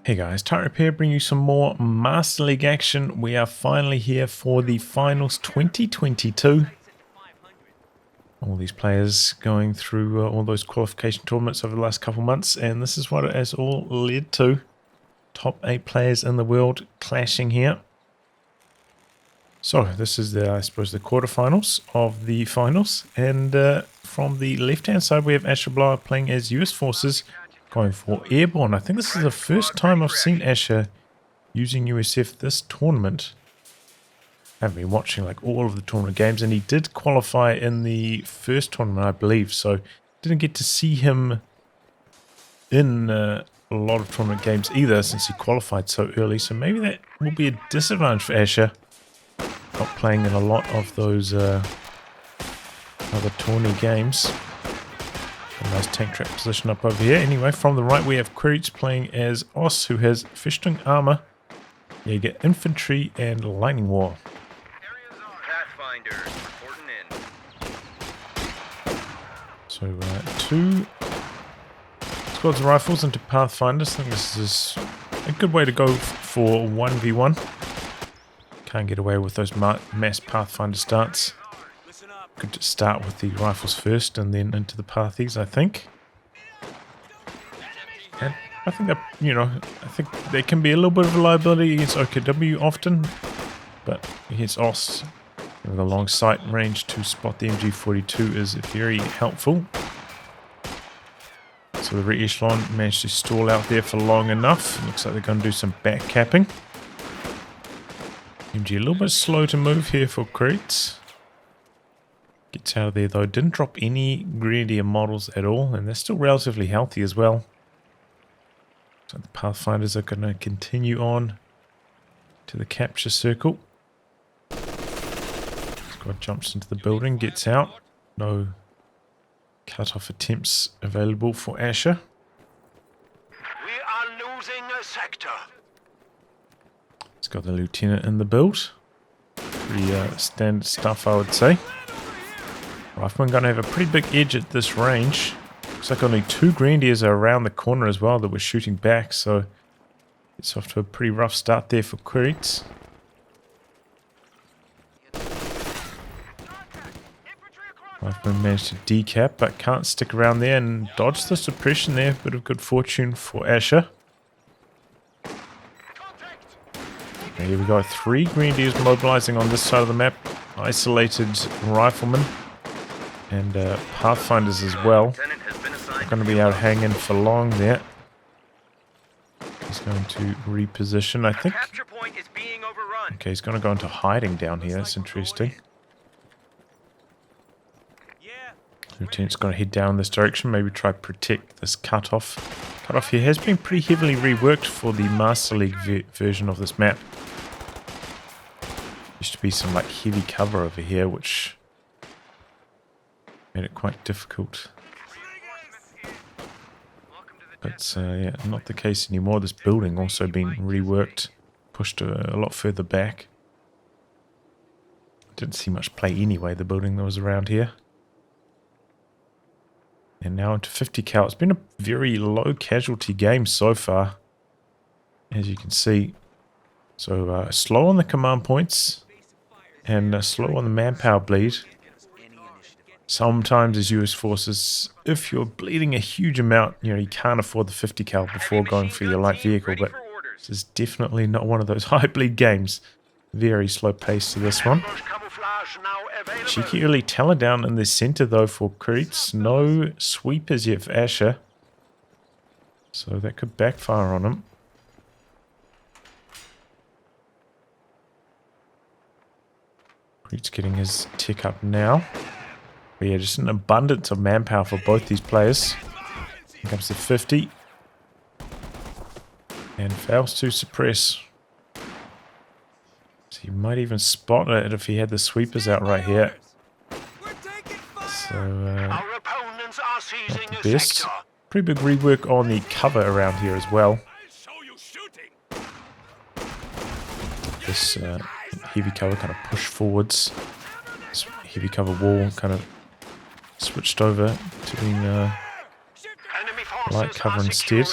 Hey guys, Type here, bring you some more Master League action. We are finally here for the finals 2022. All these players going through all those qualification tournaments over the last couple months, and this is what it has all led to. Top 8 players in the world clashing here. So this is I suppose the quarterfinals of the finals, and from the left-hand side we have AshaBlois playing as US Forces, going for Airborne. I think this is the first time I've seen Asha using USF this tournament. I've been watching like all of the tournament games, and he did qualify in the first tournament, I believe, so didn't get to see him in a lot of tournament games either since he qualified so early, so maybe that will be a disadvantage for Asha, not playing in a lot of those other tourney games. A nice tank trap position up over here. Anyway, from the right we have Quiritz playing as Os, who has Fishing Armor. Yeah, you get Infantry and Lightning War. So two squads of rifles into Pathfinders. I think this is a good way to go for 1v1. Can't get away with those mass Pathfinder starts. Good to start with the rifles first and then into the Pathies, I think. And I think that, I think there can be a little bit of a liability against OKW often, but against OS, with a long sight range to spot the MG42 is very helpful. So the re-echelon managed to stall out there for long enough. Looks like they're going to do some back capping. MG a little bit slow to move here for Quiritz. Gets out of there though. Didn't drop any Grenadier models at all, and they're still relatively healthy as well. So the Pathfinders are going to continue on to the capture circle. Squad jumps into the building, gets out. No cut-off attempts available for Asha. We are losing a sector. He's got the lieutenant in the build. Pretty standard stuff, I would say. Rifleman going to have a pretty big edge at this range. Looks like only 2 Grenadiers are around the corner as well that we're shooting back, so it's off to a pretty rough start there for Quiritz. Rifleman managed to decap, but can't stick around there and dodge the suppression there. Bit of good fortune for Asha. And here we go, 3 Grenadiers mobilizing on this side of the map. Isolated Rifleman. And Pathfinders as well. Not going to be able to hang in for long there. He's going to reposition, I think. Okay, he's going to go into hiding down here. That's interesting. Lieutenant's going to head down this direction. Maybe try to protect this cutoff. Cutoff here has been pretty heavily reworked for the Master League version of this map. Used to be some like heavy cover over here, which made it quite difficult. But yeah, not the case anymore. This building also been reworked, pushed a lot further back. Didn't see much play anyway, the building that was around here. And now into 50 cal. It's been a very low casualty game so far, as you can see. So slow on the command points and slow on the manpower bleed. Sometimes as US Forces, if you're bleeding a huge amount, you can't afford the 50 cal before going for your light vehicle, but this is definitely not one of those high bleed games. Very slow pace to this one. Cheeky early teller down in the center though for Quiritz. No sweepers yet for Asha, so that could backfire on him. Quiritz getting his tick up now. But yeah, just an abundance of manpower for both these players. Here comes the 50. And fails to suppress. So he might even spot it if he had the sweepers out right here. So, not the best. Pretty big rework on the cover around here as well. This heavy cover kind of pushed forwards. This heavy cover wall kind of switched over to being light cover instead.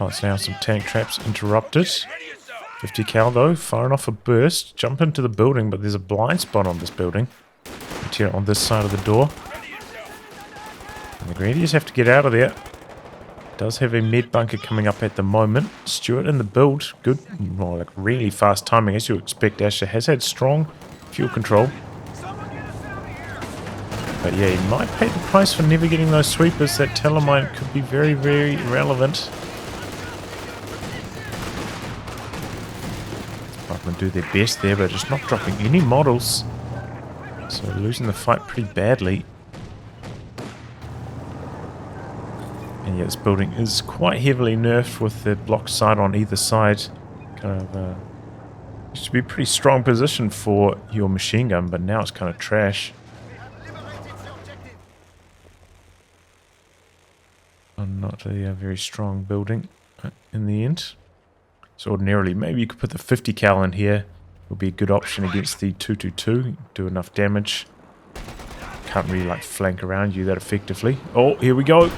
Plants down some tank traps, interrupted. 50 cal though, firing off a burst. Jump into the building, but there's a blind spot on this building. Here on this side of the door. And the Grenadiers have to get out of there. Does have a med bunker coming up at the moment. Stewart in the build. Good, well, like really fast timing as you expect. Asher has had strong fuel control. But yeah, he might pay the price for never getting those sweepers. That telemine could be very, very relevant. Department do their best there, but just not dropping any models. So losing the fight pretty badly. And yeah, this building is quite heavily nerfed with the block sight on either side. Kind of used to be a pretty strong position for your machine gun, but now it's kind of trash. Not a very strong building in the end. So ordinarily, maybe you could put the 50 cal in here. Would be a good option against the 222. Do enough damage. Can't really like flank around you that effectively. Oh, here we go.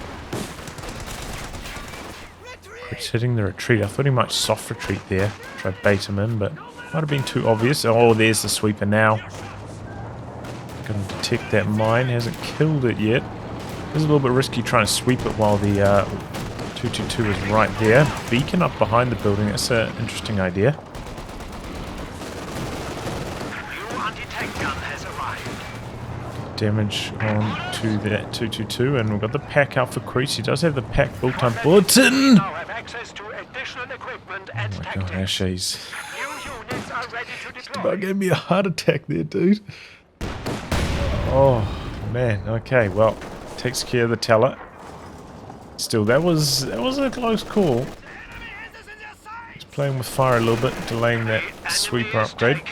It's hitting the retreat. I thought he might soft retreat there. Try to bait him in, but might have been too obvious. Oh, there's the sweeper now. Gonna detect that mine. Hasn't killed it yet. It's a little bit risky trying to sweep it while the 222 is right there. Beacon up behind the building. That's an interesting idea. Damage on to that 222, and we've got the pack out for Quiritz. He does have the pack built on bulletin. Oh my god, Ashes. Just about gave me a heart attack there, dude. Oh man, okay, well, takes care of the teller. Still, that was a close call. He's playing with fire a little bit, delaying that sweeper upgrade.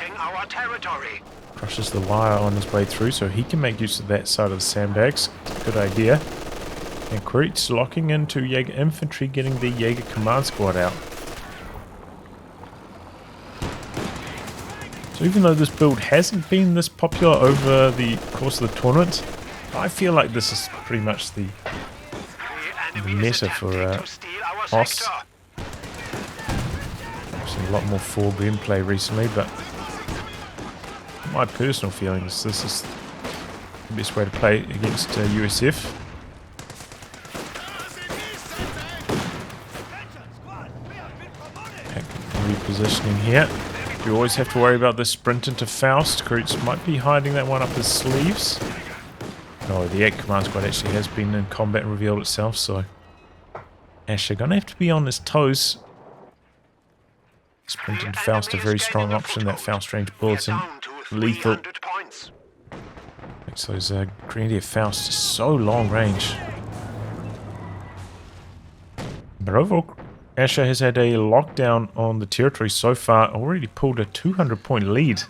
Crushes the wire on his way through, so he can make use of that side of the sandbags. Good idea. And Quiritz locking into Jaeger infantry, getting the Jaeger command squad out. So even though this build hasn't been this popular over the course of the tournament, I feel like this is pretty much the meta for Os. I've seen a lot more 4 gameplay recently, but my personal feelings, this is the best way to play against USF. Repositioning here. You always have to worry about the sprint into Faust. Quiritz might be hiding that one up his sleeves. No, the 8 command squad actually has been in combat and revealed itself, so Asher gonna have to be on his toes. Sprint into Faust, a very strong option. That Faust range bulletin, lethal. Makes those Grenadier Faust so long range. But overall, Asher has had a lockdown on the territory so far. Already pulled a 200-point lead.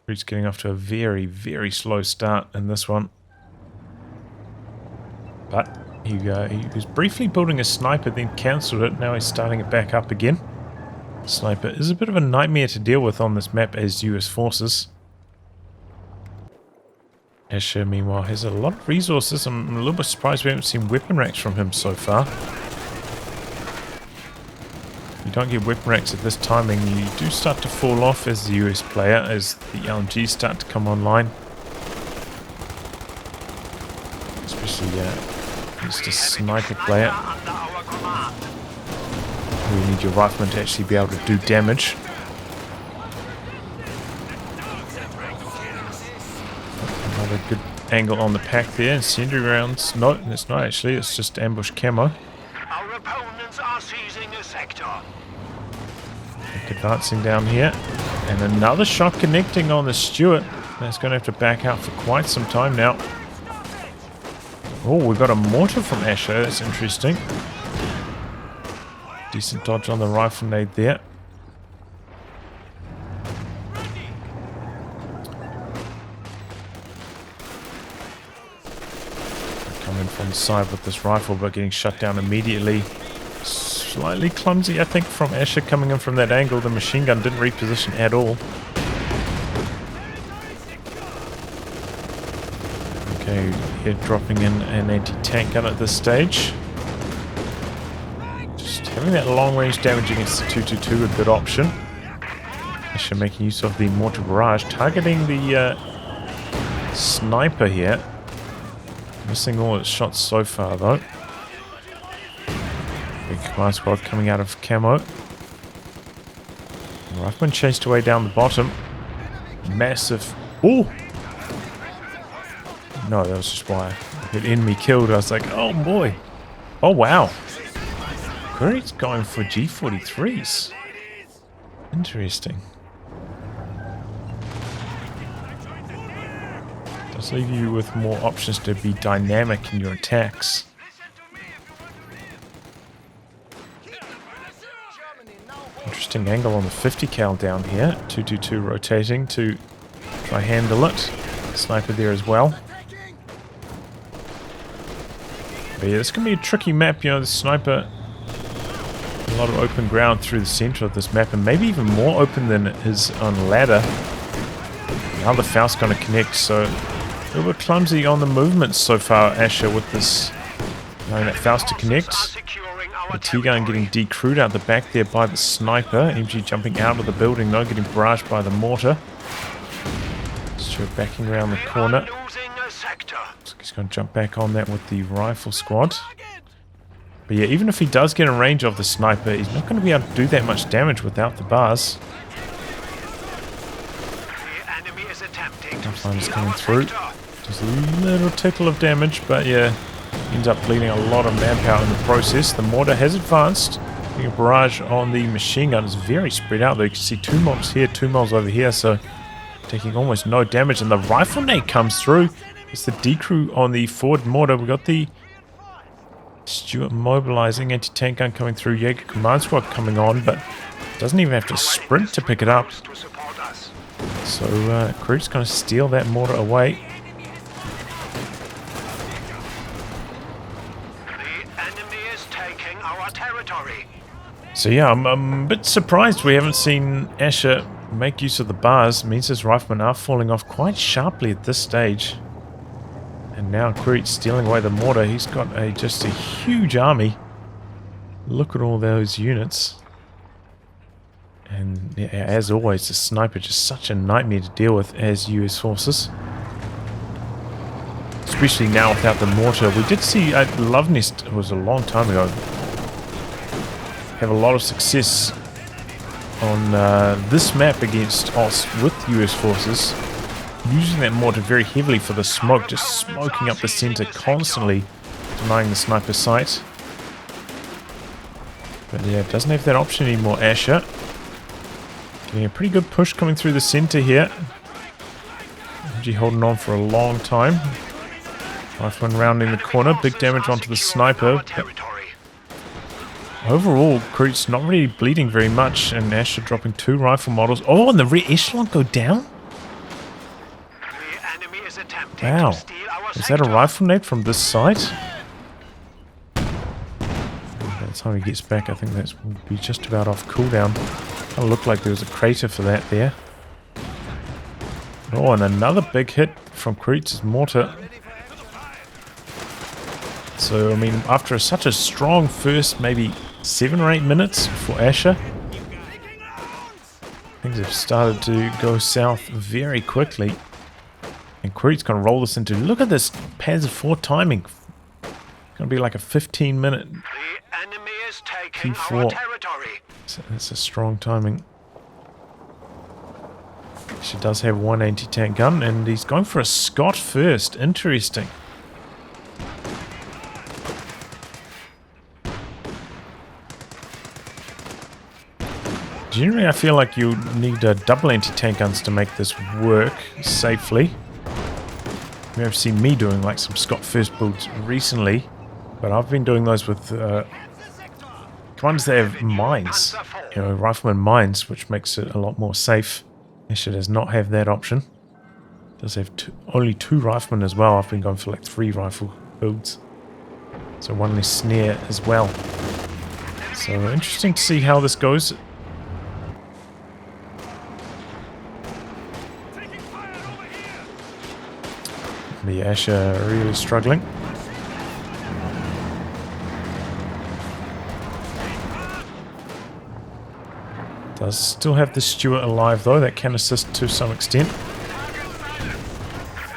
He's getting off to a very, very slow start in this one. But he was briefly building a sniper, then cancelled it. Now he's starting it back up again. Sniper is a bit of a nightmare to deal with on this map as US forces. Asher, meanwhile, has a lot of resources. I'm a little bit surprised we haven't seen weapon racks from him so far. You don't get weapon racks at this timing, you do start to fall off as the US player, as the LMGs start to come online. Especially against a sniper player. You need your rifleman to actually be able to do damage. Another good angle on the pack there. Incendiary rounds. No, it's not actually, it's just ambush camo. Our opponents are seizing a sector. Advancing down here, and another shot connecting on the Stewart. That's going to have to back out for quite some time now. Oh, we've got a mortar from Asher. That's interesting. Decent dodge on the rifle nade there. Coming from the side with this rifle, but getting shut down immediately. Slightly clumsy, I think, from Asher coming in from that angle. The machine gun didn't reposition at all. Okay, here dropping in an anti-tank gun at this stage. Having that long-range damage against the 222 a good option. Asha making use of the mortar barrage, targeting the sniper here. Missing all its shots so far though. Big command squad coming out of camo. Rifleman chased away down the bottom. Massive. Oh! No, that was just why it enemy killed. I was like, oh boy. Oh wow. Quiritz going for G43s. Interesting. Does leave you with more options to be dynamic in your attacks. Interesting angle on the 50 cal down here. 222 rotating to try handle it. Sniper there as well. But yeah, this can be a tricky map. You know, the sniper, a lot of open ground through the center of this map, and maybe even more open than it is on ladder. Now the Faust's going to connect, so a little bit clumsy on the movements so far, Asha, with this allowing that Faust to connect. The T-gun getting decrewed out the back there by the sniper. MG jumping out of the building though, getting barraged by the mortar. Stuart backing around the corner. So he's going to jump back on that with the rifle squad. But yeah, even if he does get in range of the sniper, he's not going to be able to do that much damage without the bars. Sometimes coming through. Just a little tickle of damage, but yeah, ends up bleeding a lot of manpower in the process. The mortar has advanced. The barrage on the machine gun is very spread out though. You can see 2 mobs here, 2 mobs over here, so taking almost no damage. And the rifle nade comes through. It's the decrew on the forward mortar. We got the Stuart mobilizing, anti-tank gun coming through, Jaeger command squad coming on, but doesn't even have to sprint to pick it up. So Quiritz going to steal that mortar away. The enemy is taking our territory. So yeah, I'm a bit surprised we haven't seen Asha make use of the bars. It means his riflemen are falling off quite sharply at this stage. And now Quiritz stealing away the mortar. He's got just a huge army. Look at all those units. And yeah, as always, the sniper just such a nightmare to deal with as US forces. Especially now without the mortar. We did see at Love Nest, it was a long time ago, have a lot of success on this map against Oz with US forces. Using that mortar very heavily for the smoke, just smoking up the center constantly, denying the sniper sight. But yeah, it doesn't have that option anymore, Asha. Getting a pretty good push coming through the center here. MG holding on for a long time. Rifleman rounding the corner, big damage onto the sniper. Overall, Quiritz not really bleeding very much, and Asha dropping 2 rifle models. Oh, and the rear echelon go down? Wow. Is that a rifle nade from this side? By the time he gets back, I think that will be just about off cooldown. Kind of looked like there was a crater for that there. Oh, and another big hit from Kuritz's mortar. So, I mean, after such a strong first maybe 7 or 8 minutes for Asha, things have started to go south very quickly. And Quiritz going to roll this into, look at this Panzer IV timing. It's going to be like a 15-minute P4. So that's a strong timing. She does have 1 anti-tank gun, and he's going for a Scott first. Interesting. Generally, I feel like you need double anti-tank guns to make this work safely. You may have seen me doing like some Scott first builds recently, but I've been doing those with commanders that have mines, you know, rifleman mines, which makes it a lot more safe. Asha does not have that option. Does have only 2 riflemen as well. I've been going for like 3 rifle builds, so 1 less snare as well. So interesting to see how this goes. The Asha really struggling. Does still have the Stewart alive though, that can assist to some extent.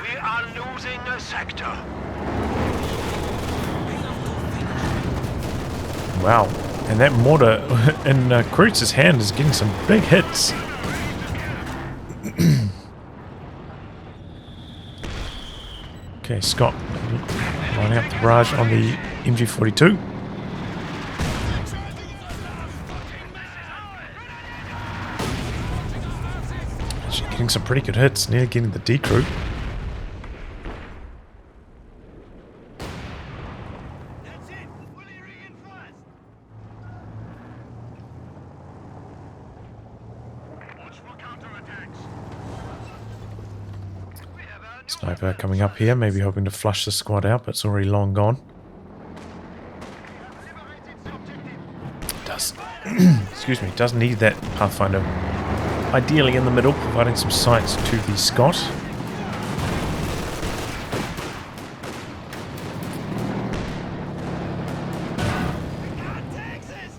We are losing a sector. Wow, and that mortar in Quiritz's hand is getting some big hits. Okay, Scott lining up the barrage on the MG42. Actually getting some pretty good hits, nearly getting the D crew. Sniper coming up here, maybe hoping to flush the squad out, but it's already long gone. Does excuse me, does need that Pathfinder ideally in the middle, providing some sights to the Scott.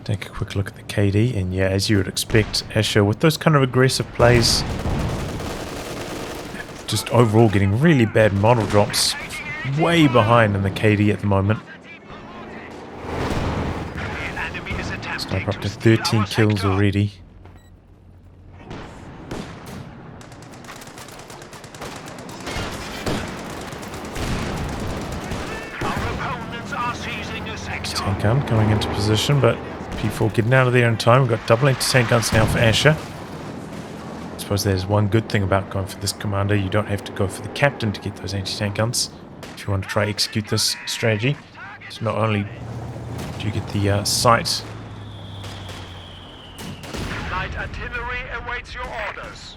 Take a quick look at the KD, and yeah, as you would expect, Asher with those kind of aggressive plays, just overall getting really bad model drops, way behind in the KD at the moment. Sniper up to 13 kills already. Tank gun coming into position, but P4 getting out of there in time. We've got double anti-tank guns now for Asher. I suppose there's one good thing about going for this commander. You don't have to go for the captain to get those anti-tank guns if you want to try execute this strategy. So not only do you get the sight. Light artillery awaits your orders.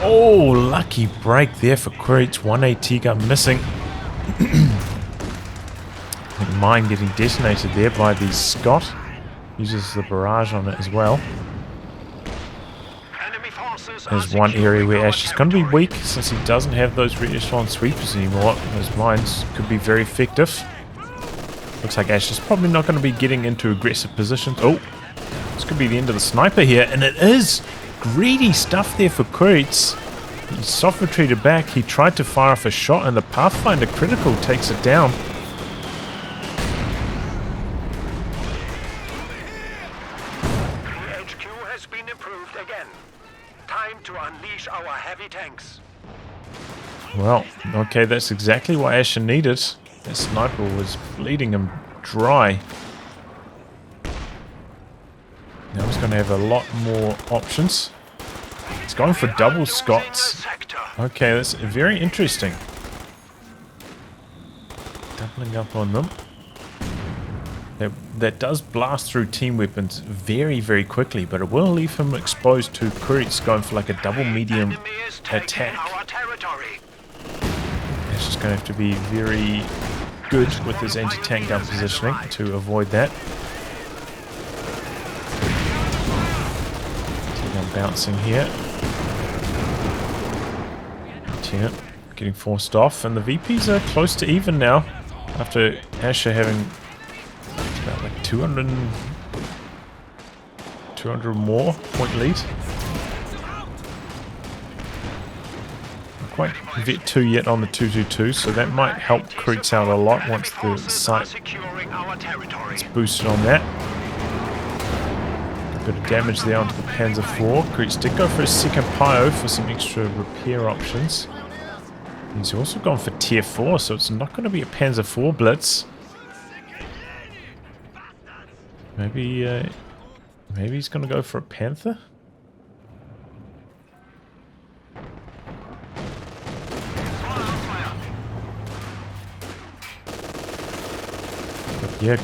Oh, lucky break there for Quiritz. One AT gun missing. Mine getting detonated there by the Scott. Uses the barrage on it as well. There's one area where Ash is going to be weak since he doesn't have those re-echelon sweepers anymore. Those mines could be very effective. Looks like Ash is probably not going to be getting into aggressive positions. Oh, this could be the end of the sniper here, and it is. Greedy stuff there for Quiritz. He soft retreated back. He tried to fire off a shot, and the Pathfinder critical takes it down. Our heavy tanks. Well, okay, that's exactly what Asher needed. That sniper was bleeding him dry. Now he's going to have a lot more options. He's going for double Scots. Okay, that's very interesting. Doubling up on them. That does blast through team weapons very, very quickly, but it will leave him exposed to Quiritz going for like a double medium attack. He's just going to have to be very good with his anti-tank gun positioning to avoid that. T-gun bouncing here. Yeah, getting forced off, and the VPs are close to even now after Asher having about like 200 more point lead. Not quite vet 2 yet on the 222, so that might help Quiritz out a lot once the sight is boosted on that. A bit of damage there onto the Panzer IV. Quiritz did go for a second Pio for some extra repair options. He's also gone for tier 4, so it's not going to be a Panzer IV blitz. Maybe he's going to go for a Panther? But yeah,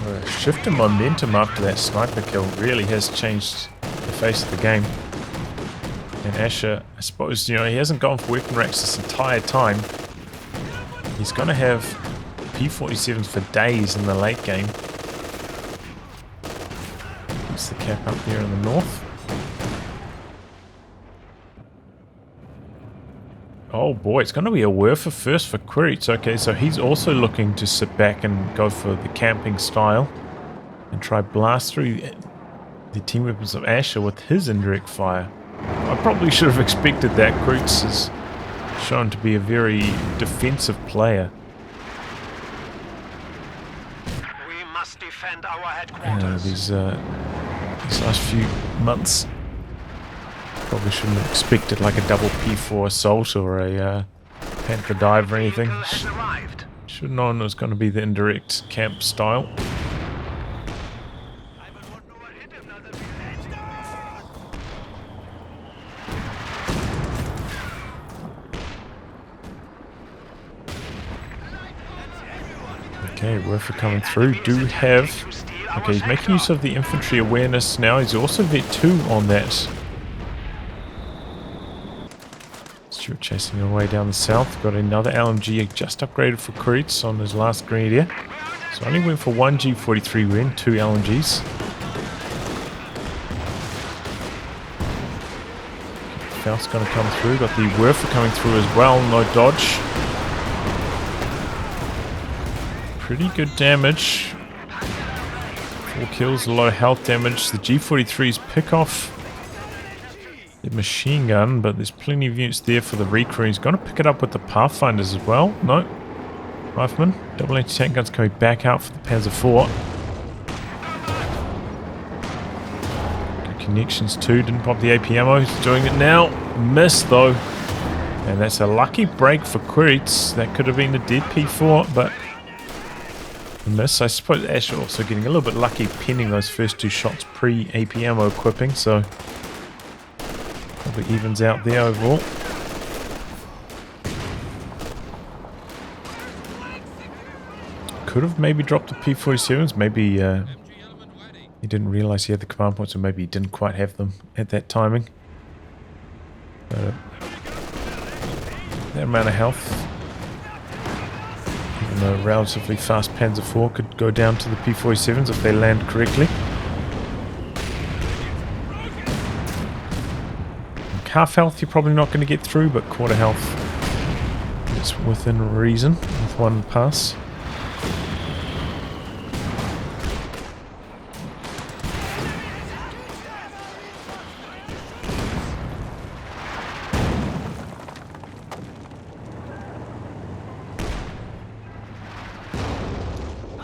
a shift in momentum after that sniper kill really has changed the face of the game. And Asher, I suppose, you know, he hasn't gone for weapon racks this entire time. He's going to have P-47s for days in the late game. That's the cap up there in the north. Oh boy, it's going to be a Werfer first for Quiritz. Okay, so he's also looking to sit back and go for the camping style and try blast through the team weapons of Asher with his indirect fire. I probably should have expected that. Quiritz is shown to be a very defensive player. We must defend our headquarters. These last few months, probably shouldn't have expected like a double P4 assault or a Panther dive or anything. Vehicle has arrived. Should have known it was going to be the indirect camp style. Okay, Werfer coming through. Do have... Okay, he's making use of the infantry awareness now. He's also vet 2 on that. Stuart chasing away down the south. Got another LMG just upgraded for Quiritz on his last grenadier. So only went for 1 G43 win, 2 LMGs. Faust's going to come through. Got the Werfer coming through as well. No dodge. Pretty good damage. 4 kills, a lot of health damage. The G43s pick off the machine gun, but there's plenty of units there for the recrew. He's going to pick it up with the Pathfinders as well. No. Rifleman. Double anti-tank guns coming back out for the Panzer IV. Good connections too. Didn't pop the AP ammo. He's doing it now. Missed though. And that's a lucky break for Quiritz. That could have been a dead P4, but miss. I suppose Asher also getting a little bit lucky pinning those first 2 shots pre-AP ammo equipping, so probably evens out there overall. Could have maybe dropped the P47s. Maybe he didn't realize he had the command points, or maybe he didn't quite have them at that timing. But that amount of health, even a relatively fast Panzer IV, could go down to the P47s if they land correctly. Half health you're probably not going to get through, but quarter health is within reason with 1 pass.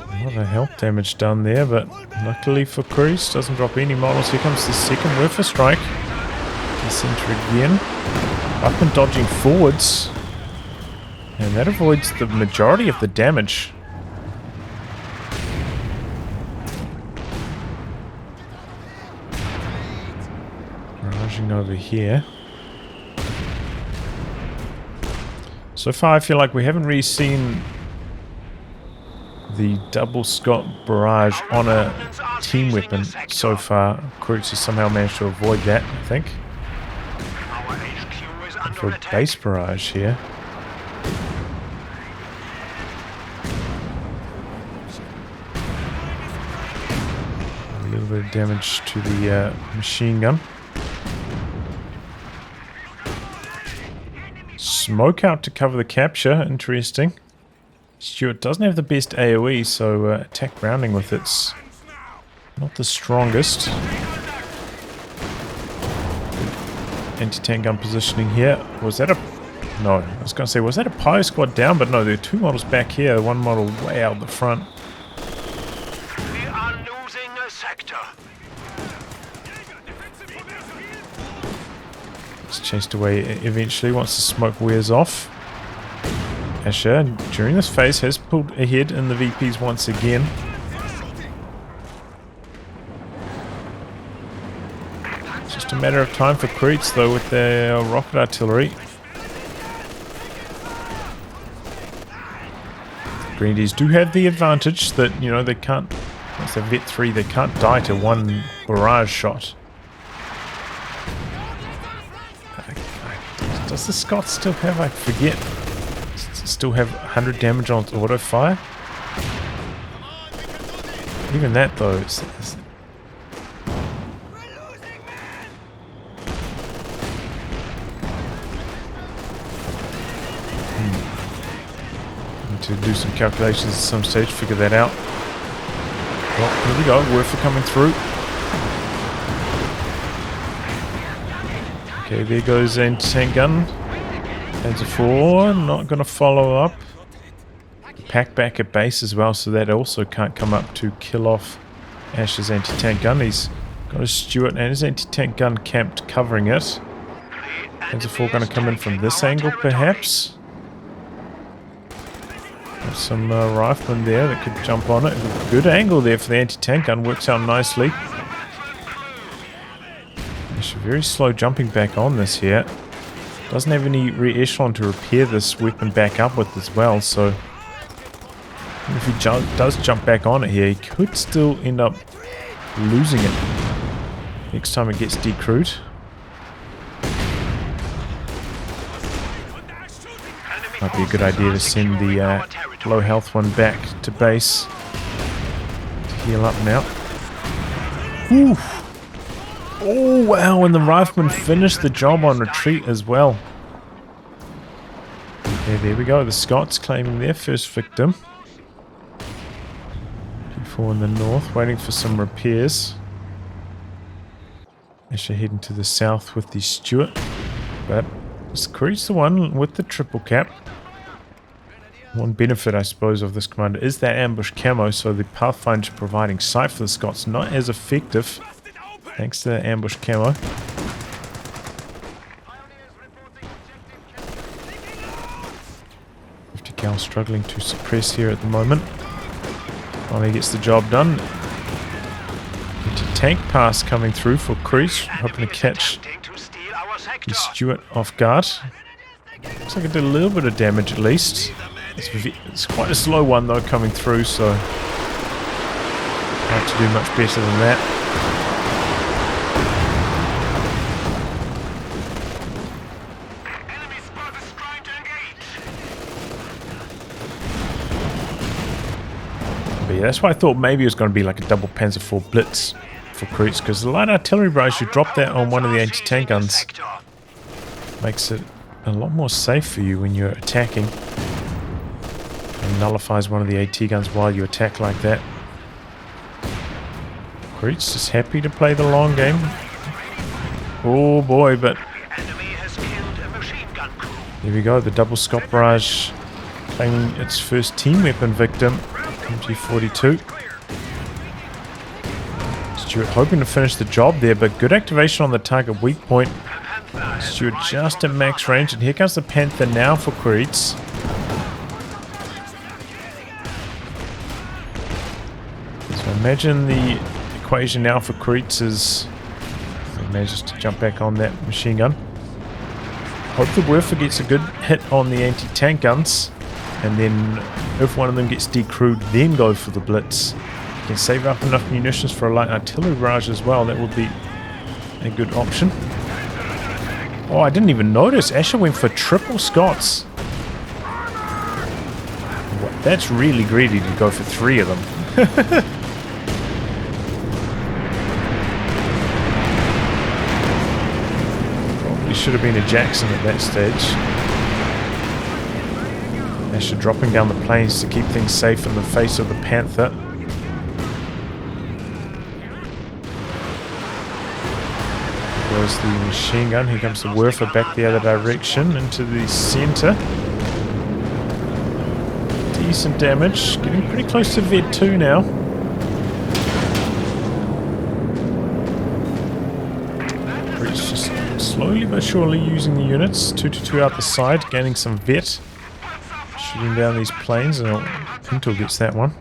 A lot of health damage done there, but luckily for Quiritz, doesn't drop any models. Here comes the second Werfer strike. Center again. Up and dodging forwards. And that avoids the majority of the damage. Barraging over here. So far I feel like we haven't really seen the double Scott barrage on a team weapon so far. Quiritz has somehow managed to avoid that, I think. For a base barrage here. A little bit of damage to the machine gun. Smoke out to cover the capture. Interesting. Stuart doesn't have the best AoE, so attack grounding with it's not the strongest. Anti-tank gun positioning here. Was that a... No, I was going to say, was that a Pyro squad down? But no, there are 2 models back here. 1 model way out the front. We are losing a sector. It's chased away eventually once the smoke wears off. Asher, during this phase, has pulled ahead in the VPs once again. Just a matter of time for Quiritz though with their rocket artillery. Grenadiers do have the advantage that, you know, they can't, once they're vet 3, they can't die to 1 barrage shot. Does the Scott still have, I forget, still have 100 damage on auto fire? Even that though, it's to do some calculations at some stage, figure that out. Well, here we go, Werfer coming through. Okay, there goes anti-tank gun. Panzer 4, not going to follow up. Pack back at base as well, so that also can't come up to kill off Ash's anti-tank gun. He's got his Stuart and his anti-tank gun camped covering it. Panzer 4 going to come in from this angle perhaps. Got some riflemen there that could jump on it. Good angle there for the anti-tank gun, works out nicely. Actually very slow jumping back on this here. Doesn't have any re-echelon to repair this weapon back up with as well, so if he does jump back on it here, he could still end up losing it next time it gets decrewed. Might be a good idea to send the low health one back to base to heal up now. Ooh. Oh wow, and the rifleman finished the job on retreat as well. Okay, there we go. The Scots claiming their first victim. P4 in the north, waiting for some repairs. Actually heading to the south with the Stuart. But is Quiritz the one with the triple cap? One benefit, I suppose, of this commander is that ambush camo, so the Pathfinder providing sight for the Scots not as effective. Thanks to the ambush camo. 50 cal struggling to suppress here at the moment. Finally gets the job done. Tank pass coming through for Quiritz, hoping to catch the Stuart off guard. Looks like it did a little bit of damage at least. It's quite a slow one though coming through, so hard to do much better than that. But yeah, that's why I thought maybe it was going to be like a double Panzer IV Blitz for Quiritz, because the light artillery barrage, you drop that on one of the anti-tank guns, makes it a lot more safe for you when you're attacking. And nullifies one of the AT guns while you attack like that. Quiritz is happy to play the long game. Oh boy, but here we go, the double Scott barrage claiming its first team weapon victim. MG42. Stuart hoping to finish the job there, but good activation on the target weak point. Stuart just at max range, and here comes the Panther now for Quiritz. So imagine the equation now for Quiritz is he manages to jump back on that machine gun. Hope the Werfer gets a good hit on the anti-tank guns, and then if one of them gets decrewed, then go for the Blitz. You can save up enough munitions for a light artillery barrage as well. That would be a good option. Oh, I didn't even notice. Asha went for triple Scots. That's really greedy to go for 3 of them. Probably should have been a Jackson at that stage. Asha dropping down the planes to keep things safe in the face of the Panther. There's the machine gun. Here comes the Werfer back the other direction into the center. Decent damage. Getting pretty close to Vet 2 now. It's just slowly but surely using the units. 2-2 out the side, gaining some Vet. Shooting down these planes, and Pinto gets that one.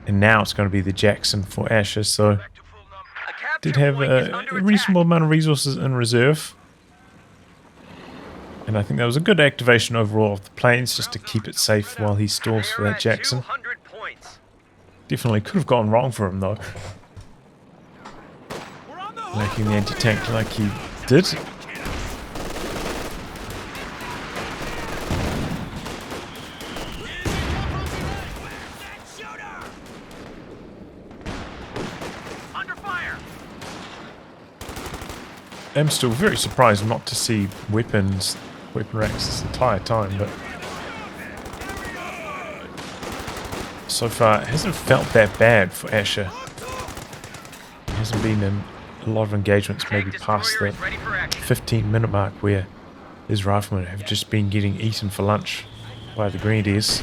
And now it's going to be the Jackson for Asha, so did have a reasonable amount of resources in reserve. And I think that was a good activation overall of the planes, just to keep it safe while he stalls for that Jackson. Definitely could have gone wrong for him though. Making the anti-tank like he did. I'm still very surprised not to see weapon racks this entire time, but so far it hasn't felt that bad for Asha. It hasn't been a lot of engagements maybe past the 15-minute mark where his riflemen have just been getting eaten for lunch by the Grenadiers.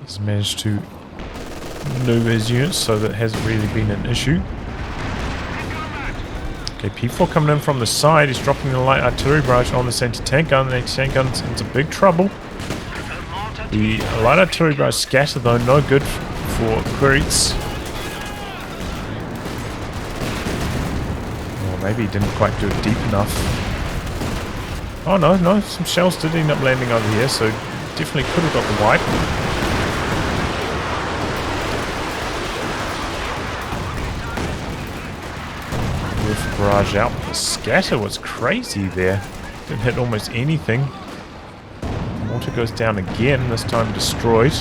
He's managed to maneuver his units so that it hasn't really been an issue. Okay, P4 coming in from the side. He's dropping the light artillery barrage on this anti-tank gun. The anti-tank gun's into big trouble. The light artillery barrage scattered though, no good for Quiritz. Or maybe he didn't quite do it deep enough. Oh no, some shells did end up landing over here, so definitely could have got the wipe. Barrage out. The scatter was crazy there. Didn't hit almost anything. Mortar goes down again, this time destroyed.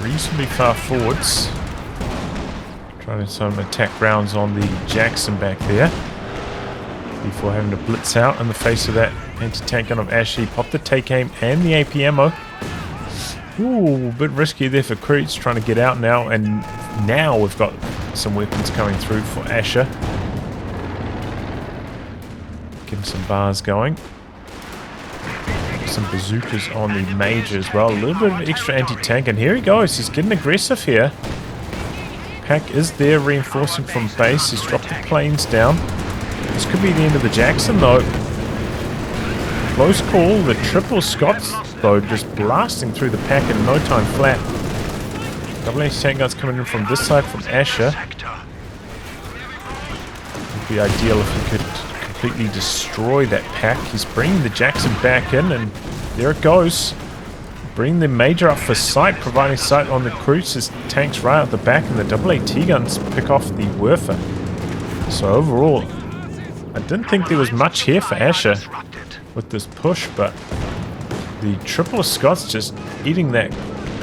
Reasonably far forwards. Trying some attack rounds on the Jackson back there. Before having to blitz out in the face of that anti-tank gun of Ash. He popped the take aim and the AP ammo. Ooh, a bit risky there for Quiritz, trying to get out now, and now we've got some weapons coming through for Asha. Getting some bars going. Some bazookas on the Major as well. A little bit of extra anti-tank, and here he goes. He's getting aggressive here. Pack is there, reinforcing from base. He's dropped the planes down. This could be the end of the Jackson, though. Close call. The triple Scots, though, just blasting through the pack in no time flat. Double anti-tank guns coming in from this side from Asha. Would be ideal if he could completely destroy that pack. He's bringing the Jackson back in, and there it goes. Bring the Major up for sight, providing sight on the Quiritz tanks right out the back, and the double AT guns pick off the Werfer. So overall, I didn't think there was much here for Asha with this push, but the triple Scots just eating that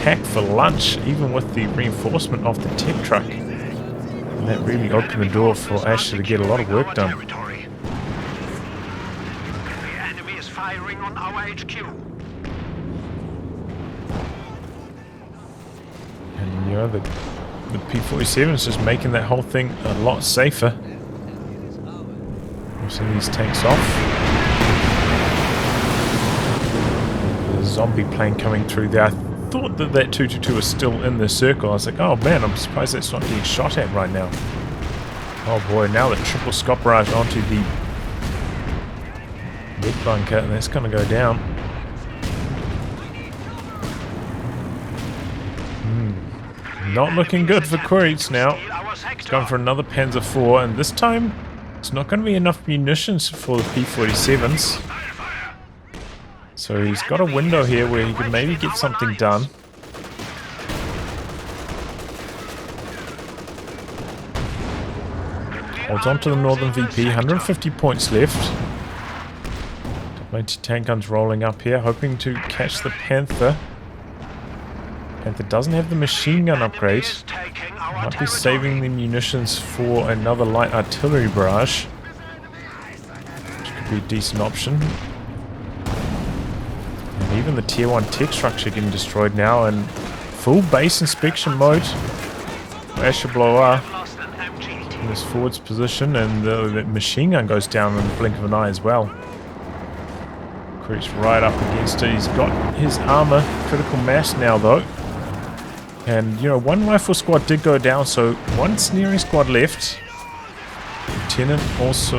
pack for lunch, even with the reinforcement of the tech truck. And that really opened the door for Asha to get a lot of work done. The enemy is firing on our HQ. And you know, the P-47 is just making that whole thing a lot safer. We'll see these tanks off. Zombie plane coming through there. I thought that 222 was still in the circle. I was like, oh man, I'm surprised that's not getting shot at right now. Oh boy, now the triple Scott barrage onto the mid bunker, and that's going to go down. Not looking good for Quiritz now. He's going for another Panzer IV, and this time it's not going to be enough munitions for the P-47s. So he's got a window here where he can maybe get something done. Holds on to the Northern VP, 150 points left. Double anti-tank guns rolling up here, hoping to catch the Panther. Panther doesn't have the machine gun upgrade. Might be saving the munitions for another light artillery barrage, which could be a decent option. And even the tier 1 tech structure getting destroyed now, and full base inspection mode for AshaBlois in this forwards position, and the machine gun goes down in the blink of an eye as well. Quiritz right up against it. He's got his armor critical mass now though. And, you know, one rifle squad did go down, so one snaring squad left. Lieutenant also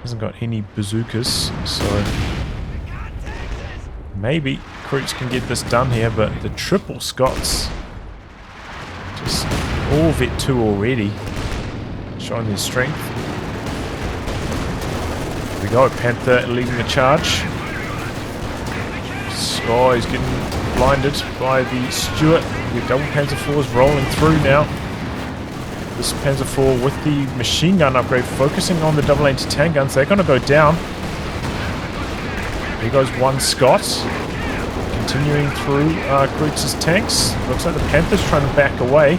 hasn't got any bazookas, so maybe Quiritz can get this done here, but the triple Scots just all vet 2 already, showing their strength. Here we go, Panther leading the charge. Oh, he's getting blinded by the Stuart. The double Panzer IV is rolling through now. This Panzer IV with the machine gun upgrade, focusing on the double anti-tank guns. They're going to go down. Here goes one Scot. Continuing through Quiritz's tanks. Looks like the Panther's trying to back away.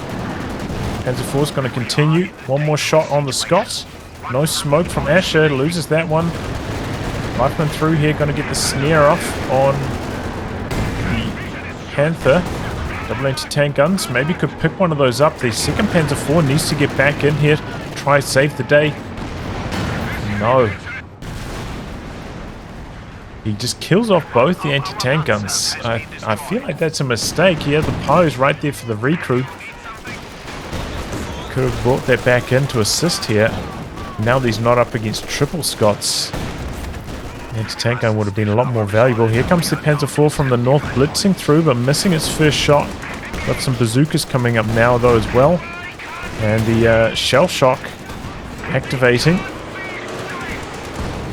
Panzer IV is going to continue. One more shot on the Scot. No smoke from Asha. Loses that one. Rifleman through here, going to get the snare off on Panther. Double anti-tank guns. Maybe could pick one of those up. The second Panzer IV needs to get back in here. Try save the day. No. He just kills off both the anti-tank guns. I feel like that's a mistake. He had the pose right there for the recrew. Could have brought that back in to assist here. Now that he's not up against triple Scots, the anti-tank gun would have been a lot more valuable. Here comes the Panzer IV from the north, blitzing through, but missing its first shot. Got some bazookas coming up now, though, as well. And the shell shock activating.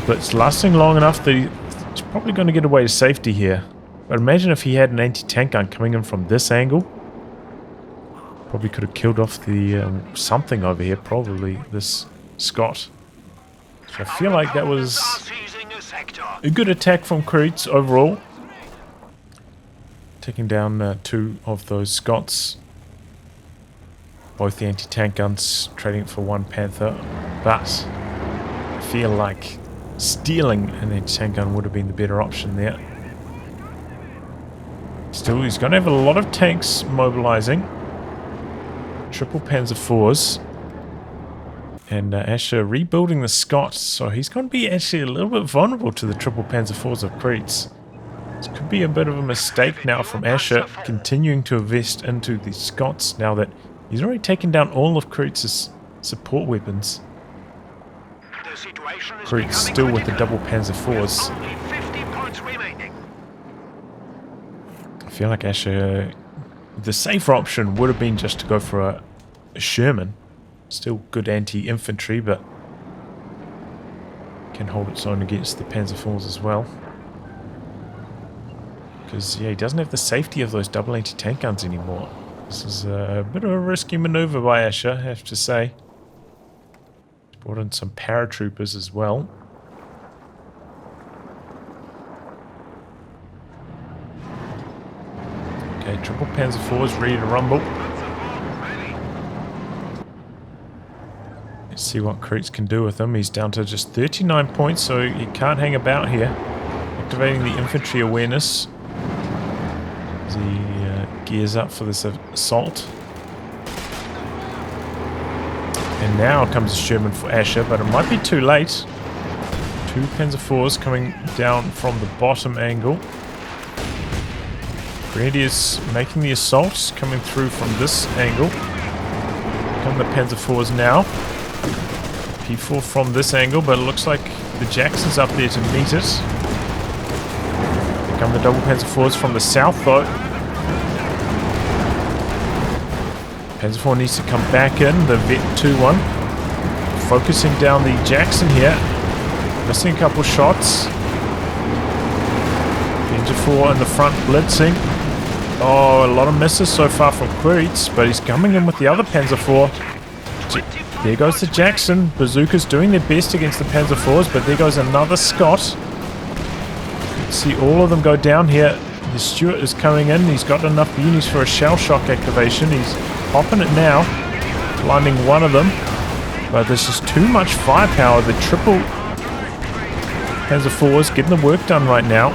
But it's lasting long enough that he's probably going to get away to safety here. But imagine if he had an anti-tank gun coming in from this angle. Probably could have killed off the something over here. Probably this Scot. So I feel like that was a good attack from Quiritz overall. Taking down 2 of those Scots. Both the anti-tank guns, trading it for 1 Panther. But I feel like stealing an anti-tank gun would have been the better option there. Still, he's going to have a lot of tanks mobilizing. Triple Panzer IVs. And Asher rebuilding the Scots, so he's going to be actually a little bit vulnerable to the triple Panzer IVs of Quiritz. This could be a bit of a mistake now from Asher, continuing to invest into the Scots now that he's already taken down all of Kuritz's support weapons. Quiritz still with the double Panzer IVs. I feel like Asher, the safer option would have been just to go for a Sherman. Still good anti-infantry, but can hold its own against the Panzer IVs as well. Because, yeah, he doesn't have the safety of those double anti-tank guns anymore. This is a bit of a risky maneuver by Asher, I have to say. He's brought in some paratroopers as well. Okay, triple Panzer IVs ready to rumble. Let's see what Quiritz can do with him. He's down to just 39 points, so he can't hang about here. Activating the infantry awareness as he gears up for this assault. And now comes a Sherman for Asher, but it might be too late. 2 Panzer IVs coming down from the bottom angle. Grenadiers making the assault, coming through from this angle. Come the Panzer IVs now. P4 from this angle, but it looks like the Jackson's up there to meet it. Here come the double Panzer IVs from the south, though. Panzer IV needs to come back in, the Vet 2-1. Focusing down the Jackson here. Missing a couple shots. Panzer IV in the front blitzing. Oh, a lot of misses so far from Quiritz, but he's coming in with the other Panzer IV. There goes the Jackson. Bazookas doing their best against the Panzer IVs, but there goes another Scot. You can see all of them go down here. The Stuart is coming in. He's got enough unis for a shell shock activation. He's popping it now, blinding one of them. But there's just too much firepower. The triple Panzer IVs getting the work done right now.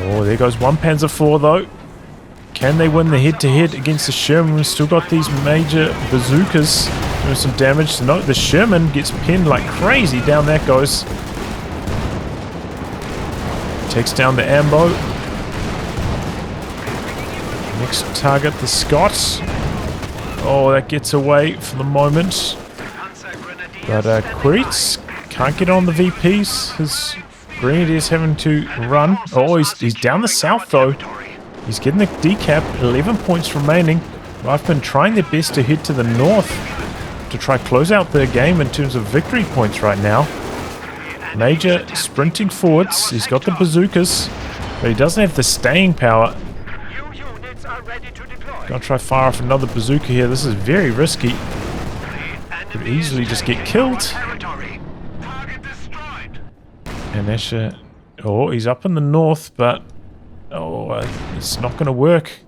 Oh, there goes 1 Panzer IV though. Can they win the head-to-head against the Sherman? We've still got these major bazookas doing some damage. No, the Sherman gets pinned like crazy. Down that goes. Takes down the ambo. Next target, the Scots. Oh, that gets away for the moment. But Quiritz can't get on the VPs. His Grenadiers having to run. Oh, he's down the south though. He's getting the decap, 11 points remaining. I've been trying their best to head to the north to try close out the game in terms of victory points right now. Major sprinting forwards. He's got the bazookas, but he doesn't have the staying power. Gonna try fire off another bazooka here. This is very risky. Could easily just get killed. And Asher, oh, he's up in the north, but oh, it's not going to work.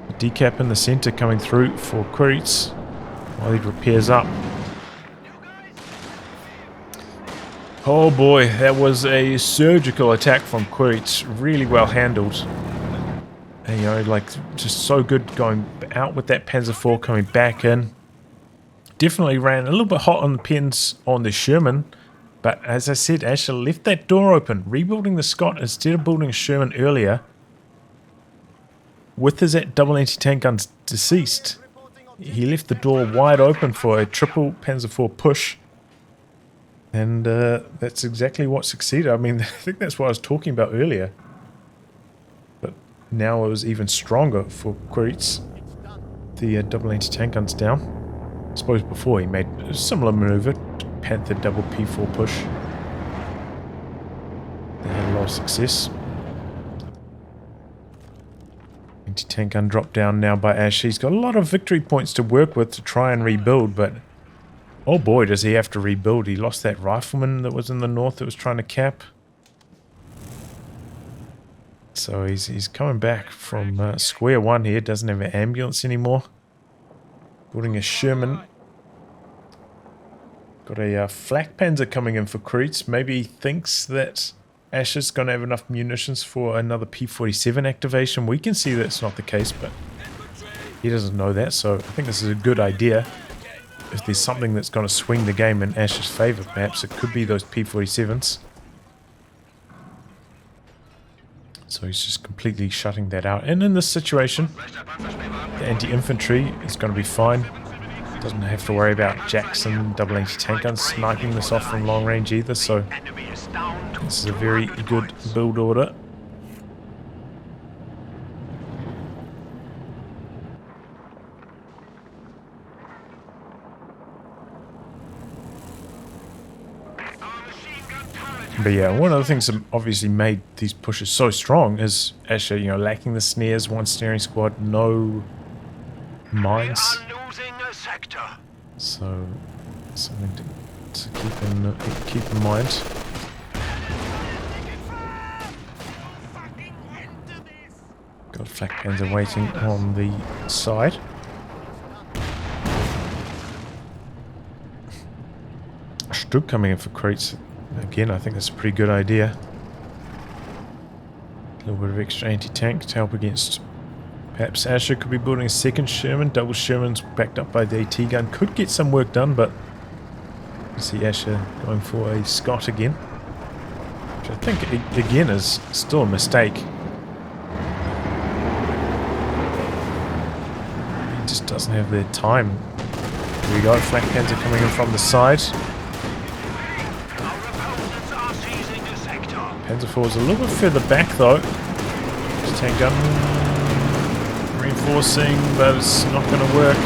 The decap in the center coming through for Quiritz while he repairs up. Oh boy, that was a surgical attack from Quiritz. Really well handled. And, you know, like, just so good going out with that Panzer IV, coming back in. Definitely ran a little bit hot on the pins on the Sherman. But as I said, Asha left that door open, rebuilding the Scott instead of building a Sherman earlier. With his double anti-tank guns deceased, he left the door wide open for a triple Panzer IV push. And that's exactly what succeeded. I mean, I think that's what I was talking about earlier. But now it was even stronger for Quiritz. The double anti-tank guns down. I suppose before he made a similar maneuver, Panther double P4 push. They had a lot of success. Anti-tank gun dropped down now by Ash. He's got a lot of victory points to work with to try and rebuild, but oh boy, does he have to rebuild. He lost that rifleman that was in the north that was trying to cap. So he's coming back from square one here. Doesn't have an ambulance anymore. Building a Sherman. Got a flak panzer coming in for Quiritz. Maybe he thinks that Ash is going to have enough munitions for another P47 activation. We can see that's not the case, but he doesn't know that. So I think this is a good idea. If there's something that's going to swing the game in Ash's favor, perhaps it could be those P47s. So he's just completely shutting that out. And in this situation, the anti-infantry is going to be fine. Doesn't have to worry about Jackson double anti-tank guns sniping this off from long range either. So this is a very good build order. But yeah, one of the things that obviously made these pushes so strong is Asha, you know, lacking the snares, one snaring squad, no mines. So something to keep in mind. Got flak panzer waiting on the side. Stug coming in for Quiritz. Again, I think that's a pretty good idea. A little bit of extra anti-tank to help against. Perhaps Asha could be building a second Sherman. Double Sherman's backed up by the AT gun. Could get some work done, but you see Asha going for a Scott again. Which I think, again, is still a mistake. He just doesn't have the time. Here we go, flak panzer coming in from the side. Panzer IV is a little bit further back though. Just tank gun reinforcing, but it's not going to work.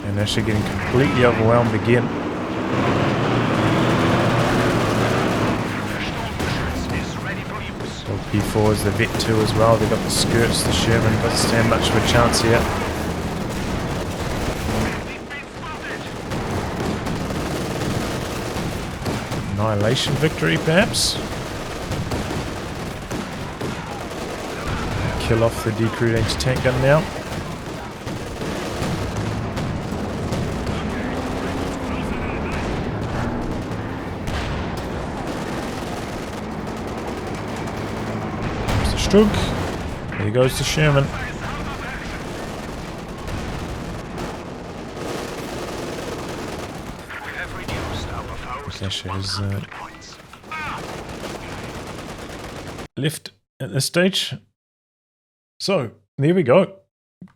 And actually getting completely overwhelmed again. So P4 is the Vet 2 as well. They've got the skirts. The Sherman doesn't stand much of a chance here. Annihilation victory, perhaps. Kill off the decrewed anti-tank gun now. There's the Stug. There goes the Sherman. Asha is left at this stage. So, there we go.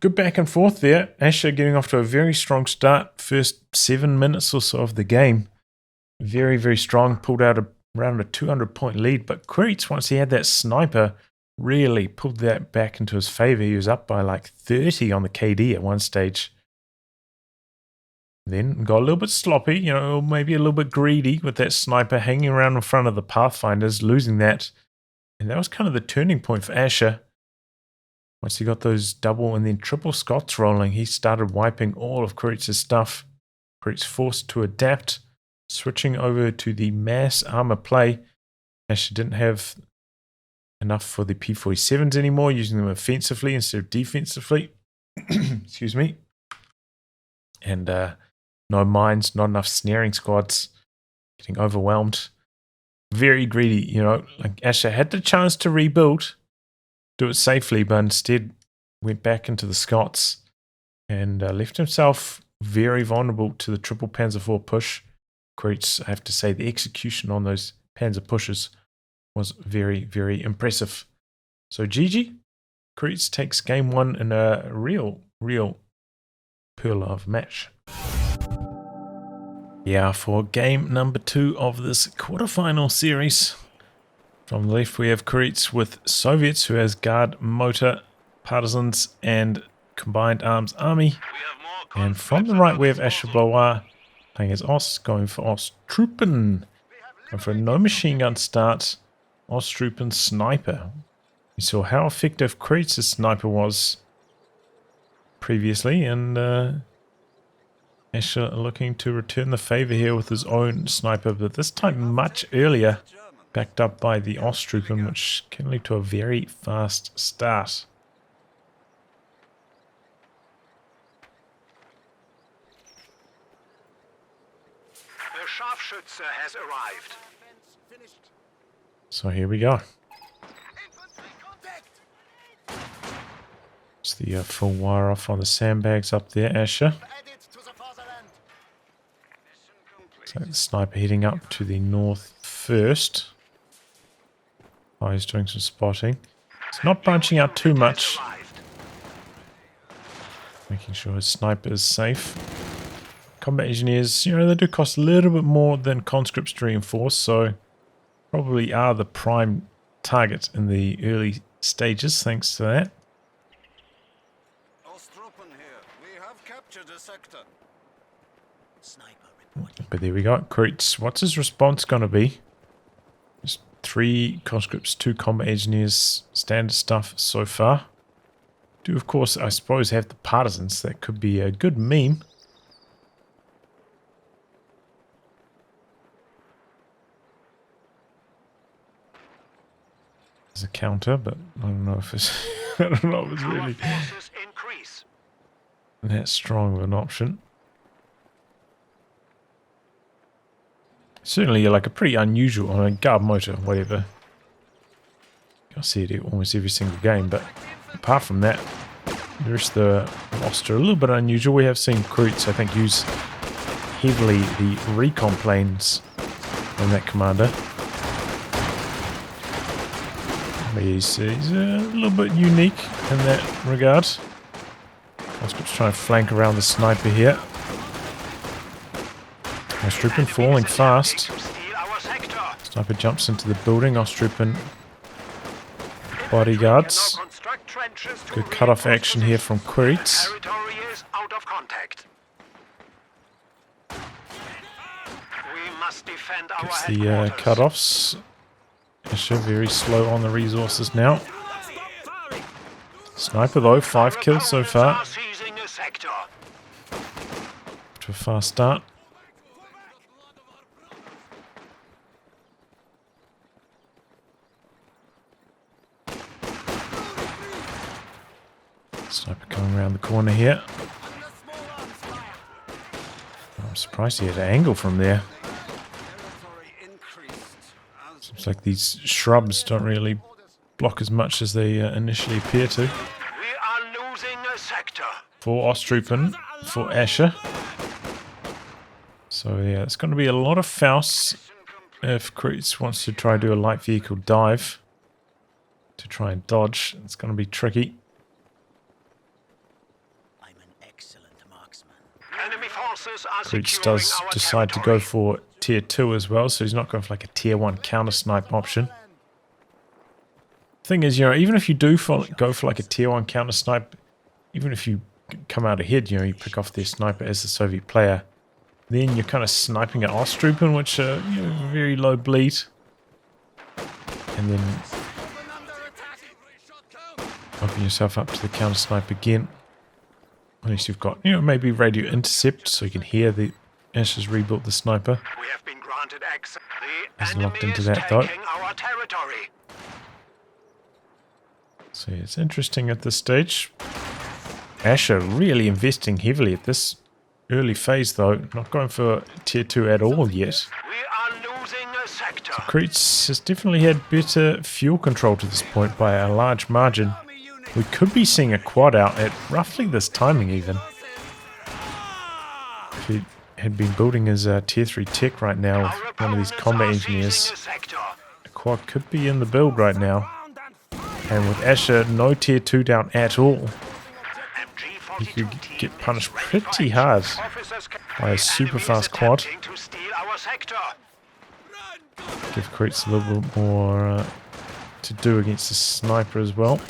Good back and forth there. Asha getting off to a very strong start. First 7 minutes or so of the game. Very, very strong. Pulled out around a 200-point lead. But Quiritz, once he had that sniper, really pulled that back into his favor. He was up by like 30 on the KD at one stage. Then got a little bit sloppy, you know, maybe a little bit greedy with that sniper hanging around in front of the Pathfinders, losing that. And that was kind of the turning point for Asha. Once he got those double and then triple Scots rolling, he started wiping all of Kuritz's stuff. Quiritz forced to adapt, switching over to the mass armor play. Asha didn't have enough for the P47s anymore, using them offensively instead of defensively. Excuse me. And no mines, not enough snaring squads. getting overwhelmed. Very greedy, you know. Like Asha had the chance to rebuild, do it safely, but instead went back into the Scots and left himself very vulnerable to the triple Panzer IV push. Quiritz, I have to say, the execution on those Panzer pushes was very, very impressive. So GG, Quiritz takes game 1 in a real pearl of match. Yeah, for game number 2 of this quarterfinal series. From the left we have Quiritz with Soviets, who has Guard, Motor, Partisans and Combined Arms Army. And from the right we have AshaBlois playing as Ost, going for Ostruppen. And for a no machine gun start, Ostruppen Sniper. We saw how effective Quiritz's sniper was previously, and Asha looking to return the favor here with his own sniper, but this time much earlier, backed up by the Ostruppen, which can lead to a very fast start. The Scharfschütze has arrived. So here we go. It's the full wire off on the sandbags up there, Asha. So the sniper heading up to the north first. Oh, he's doing some spotting. He's not branching out too much. Making sure his sniper is safe. Combat engineers, you know, they do cost a little bit more than conscripts to reinforce, so probably are the prime target in the early stages, thanks to that. But there we go. Quiritz, what's his response going to be? Just 3 conscripts, 2 combat engineers, standard stuff so far. Do, of course, I suppose, have the partisans. That could be a good meme. There's a counter, but I don't know if it's I don't know if it's really that strong of an option. Certainly like a pretty unusual, I mean, guard motor, whatever. You'll see it almost every single game, but apart from that, the rest of the roster are a little bit unusual. We have seen Quiritz, I think, use heavily the recon planes on that commander. But he's a little bit unique in that regard. Conscripts trying to flank around the sniper here. Ostruppen falling fast. Sniper jumps into the building. Ostruppen bodyguards. Good cut-off action here from Quiritz. Gets the cut-offs. Asha very slow on the resources now. Sniper though, 5 kills so far. To a fast start. Sniper coming around the corner here. I'm surprised he had an angle from there. Seems like these shrubs don't really block as much as they initially appear to. We are losing a sector. For Ostruppen, for Asha. So yeah, it's going to be a lot of Faust if Quiritz wants to try to do a light vehicle dive to try and dodge. It's going to be tricky. Quiritz does decide to go for tier 2 as well, so he's not going for like a tier 1 counter snipe option. Thing is, you know, even if you do go for like a tier 1 counter snipe, even if you come out ahead, you know, you pick off their sniper as the Soviet player, then you're kind of sniping at Ostruppen, which are, you know, very low bleed. And then open yourself up to the counter snipe again. Unless you've got, you know, maybe radio intercept, so you can hear the Asha's rebuilt the sniper. We have been granted access. The Hasn't locked enemy into is that though. taking our territory. So yeah, it's interesting at this stage. Asha really investing heavily at this early phase though. Not going for tier 2 at all yet. We are Quiritz has definitely had better fuel control to this point by a large margin. We could be seeing a quad out at roughly this timing even. If he had been building his tier 3 tech right now with one of these combat engineers, a quad could be in the build right now. And with Asha no tier 2 down at all, he could get punished pretty hard by a super fast quad. Give Quiritz a little bit more to do against the sniper as well.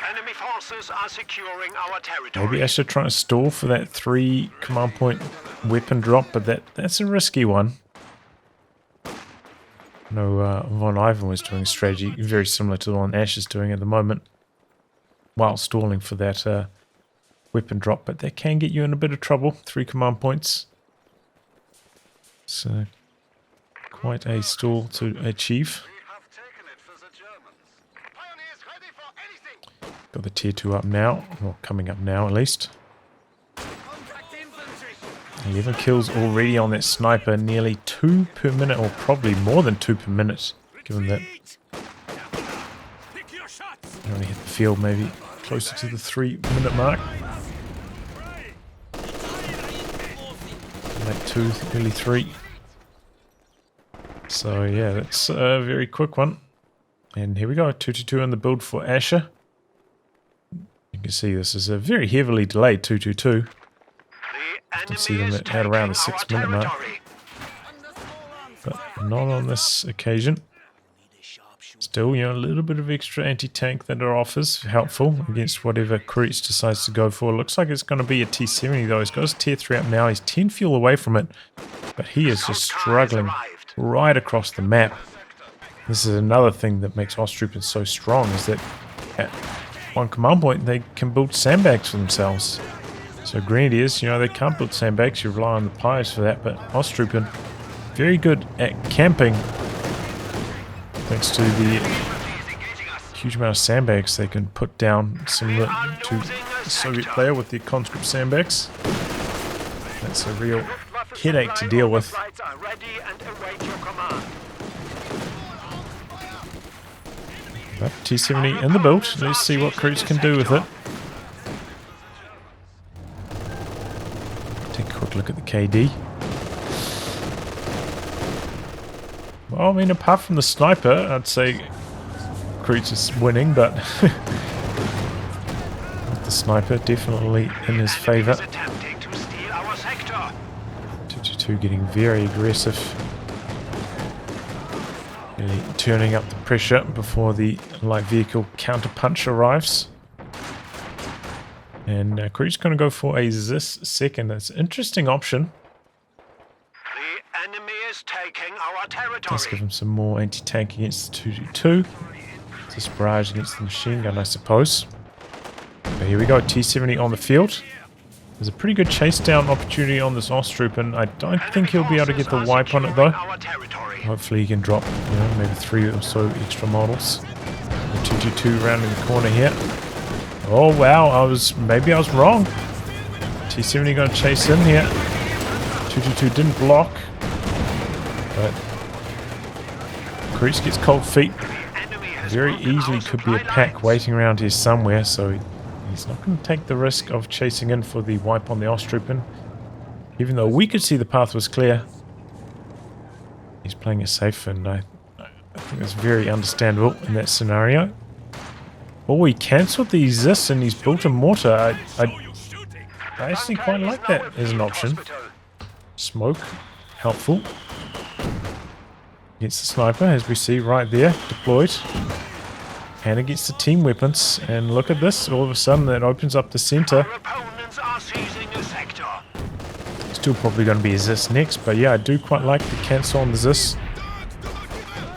Enemy forces are securing our territory. Maybe Asha trying to stall for that 3 command point weapon drop, but that's a risky one. No, Von Ivan was doing a strategy very similar to the one Ash is doing at the moment, while stalling for that weapon drop, but that can get you in a bit of trouble. 3 command points. So, quite a stall to achieve. Got the tier 2 up now, or coming up now at least. 11 kills already on that sniper, nearly 2 per minute, or probably more than 2 per minute, given that he only hit the field maybe closer to the 3-minute mark. Late 2, early 3. So yeah, that's a very quick one. And here we go, 222 in the build for Asha. You can see this is a very heavily delayed 222. You can see them at around the 6-minute mark. But not on this occasion. Still, you know, a little bit of extra anti-tank that it offers, helpful against whatever Quiritz decides to go for. Looks like it's going to be a T70 though. He's got his tier 3 up now. He's 10 fuel away from it, but he is just struggling right across the map. This is another thing that makes Osttroopers so strong, is that at one command point they can build sandbags for themselves. So Grenadiers, you know, they can't build sandbags, you rely on the pies for that, but Osttrooper, very good at camping, thanks to the huge amount of sandbags they can put down, similar to the Soviet player with the conscript sandbags. That's a real headache to deal with. But T70 in the build, let's see what Quiritz can do with it. Take a quick look at the KD. Well, I mean, apart from the sniper, I'd say Quiritz is winning, but with the sniper definitely in his favour. 222 getting very aggressive. Really turning up the pressure before the light vehicle counter-punch arrives. And Quiritz going to go for a Zis second. That's an interesting option. The enemy is taking our territory. Let's give him some more anti-tank against the 222. This barrage against the machine gun, I suppose. But here we go, T70 on the field. There's a pretty good chase down opportunity on this Osttroop, and I don't think he'll be able to get the wipe on it though. Hopefully he can drop, you know, maybe 3 or so extra models. The 222 rounding the corner here. Oh wow, maybe I was wrong. T70 going to chase in here. 222 didn't block, but Quiritz gets cold feet. Very easily could be a pack waiting around here somewhere, so he's not going to take the risk of chasing in for the wipe on the Osttroop. Even though we could see the path was clear, he's playing it safe, and I think that's very understandable in that scenario. Oh, he cancelled the Zis and he's built a mortar. I actually quite like that as an option. Smoke, helpful. Against the sniper, as we see right there, deployed. And against the team weapons. And look at this, all of a sudden that opens up the center. Still probably going to be a Zis next, but yeah, I do quite like the cancel on the Zis.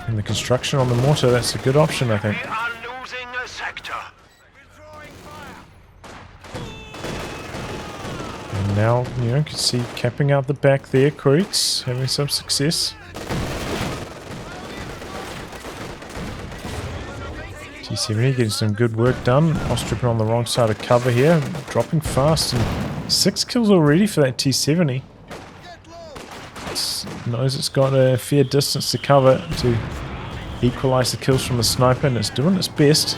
And the construction on the mortar, that's a good option, I think. And now, you know, you can see capping out the back there, Quiritz having some success. T70 getting some good work done. Osttroop on the wrong side of cover here, dropping fast, and 6 kills already for that T70. It's knows it's got a fair distance to cover to equalize the kills from the sniper, and it's doing its best.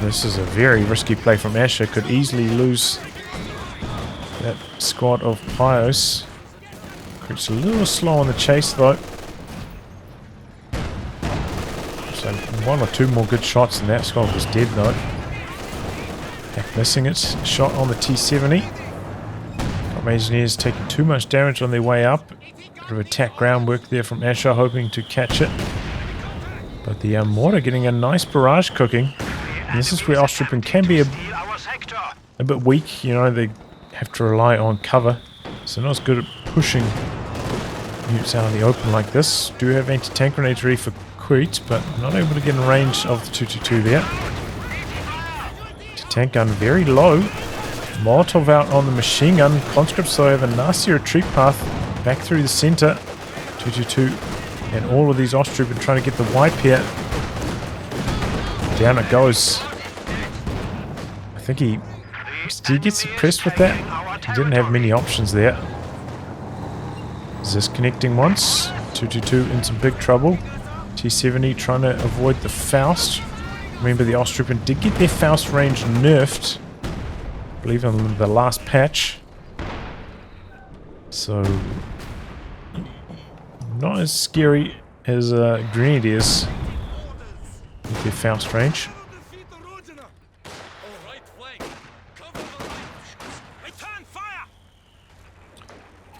This is a very risky play from Asha. Could easily lose that squad of Pios. It's a little slow on the chase though. So one or two more good shots and that squad was dead though. Heck, missing its shot on the T-70. Top engineers taking too much damage on their way up. Bit of attack groundwork there from Asha, hoping to catch it. But the mortar getting a nice barrage cooking. And this is where Ostrippen can be a bit weak. You know, they have to rely on cover. So not as good at pushing units out in the open like this. Do have anti-tank grenades ready for Quiritz, but not able to get in range of the 222 there. Tank gun very low. Molotov out on the machine gun. Conscripts though have a nasty retreat path back through the center. 222 and all of these Ostrippen trying to get the wipe here. Down it goes. I think did he get suppressed with that? He didn't have many options there. Is this connecting once? 222 in some big trouble. T-70 trying to avoid the Faust. Remember the Ostrippen did get their Faust range nerfed, I believe on the last patch. So not as scary as Grenadiers with their Faust range.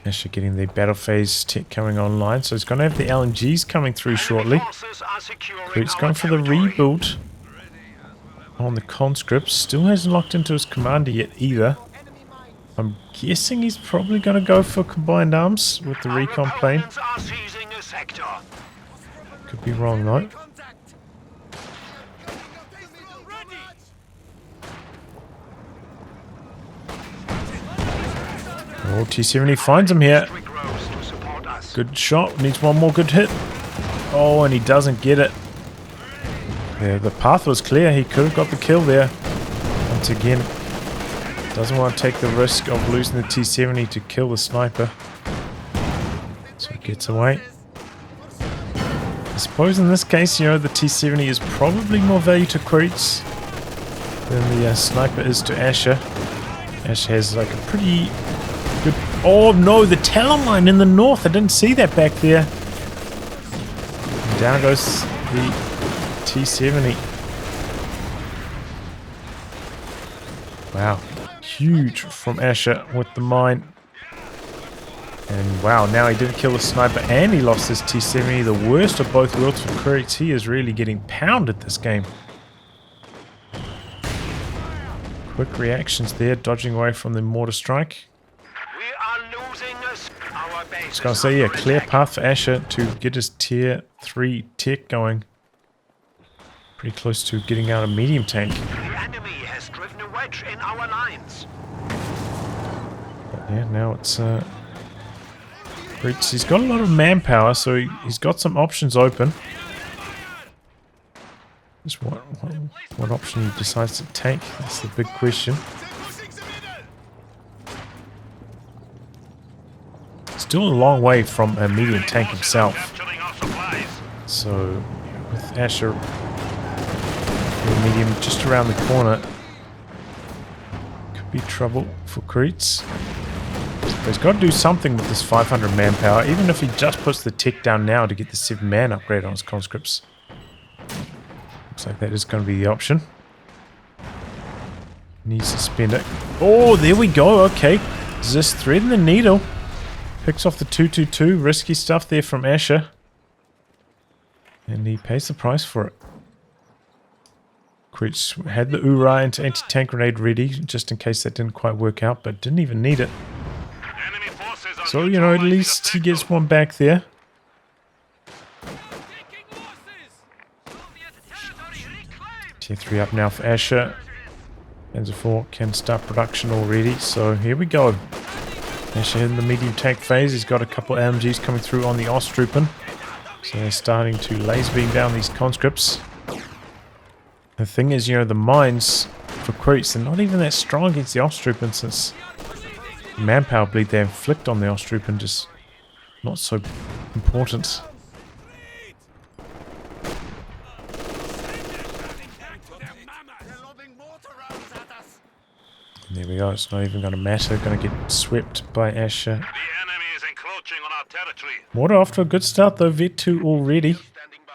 Asha getting the battle phase tech coming online, so it's going to have the LMGs coming through shortly. It's going for the rebuild on the conscripts. Still hasn't locked into his commander yet either. I'm guessing he's probably going to go for combined arms with the recon plane. Could be wrong though. Oh, T-70 finds him here. Good shot. Needs one more good hit. Oh, and he doesn't get it. Yeah, the path was clear. He could have got the kill there. Once again, doesn't want to take the risk of losing the T-70 to kill the sniper. So he gets away. I suppose in this case, you know, the T-70 is probably more value to Quiritz than the sniper is to Asha. Asha has like a pretty good... Oh no, the talon line in the north. I didn't see that back there. And down goes the T-70. Wow. Huge from Asha with the mine. And wow, now he didn't kill the sniper and he lost his T-70. The worst of both worlds for Quiritz. He is really getting pounded this game. Quick reactions there, dodging away from the mortar strike. I was going to say, yeah, clear path for Asha to get his tier 3 tech going. Pretty close to getting out a medium tank. The enemy has driven a wedge in our lines. But yeah, now it's Quiritz. He's got a lot of manpower, so he's got some options open. Just what option he decides to take, that's the big question. Still a long way from a medium tank himself. So with Asha medium just around the corner, could be trouble for Quiritz. But he's got to do something with this 500 manpower, even if he just puts the tech down now to get the 7-man upgrade on his conscripts. Looks like that is going to be the option. Needs to spend it. Oh, there we go. Okay. Does this thread the needle? Picks off the 222. Risky stuff there from Asha. And he pays the price for it. Quiritz had the Ura into anti-tank grenade ready, just in case that didn't quite work out, but didn't even need it. So, you know, at least he gets one back there. Tier 3 up now for Asha. Panzer 4 can start production already, so here we go. Asha in the medium tank phase. He's got a couple of LMGs coming through on the Ostrupen. So they're starting to laser beam down these conscripts. The thing is, you know, the mines for Quiritz. They're not even that strong against the Ostroupen, since the manpower bleed they inflict on the Ostroupen just not so important. There we go, it's not even going to matter. Going to get swept by Asha. The enemy is encroaching on our territory. Mortar off to a good start though, Vet 2 already. Standing by.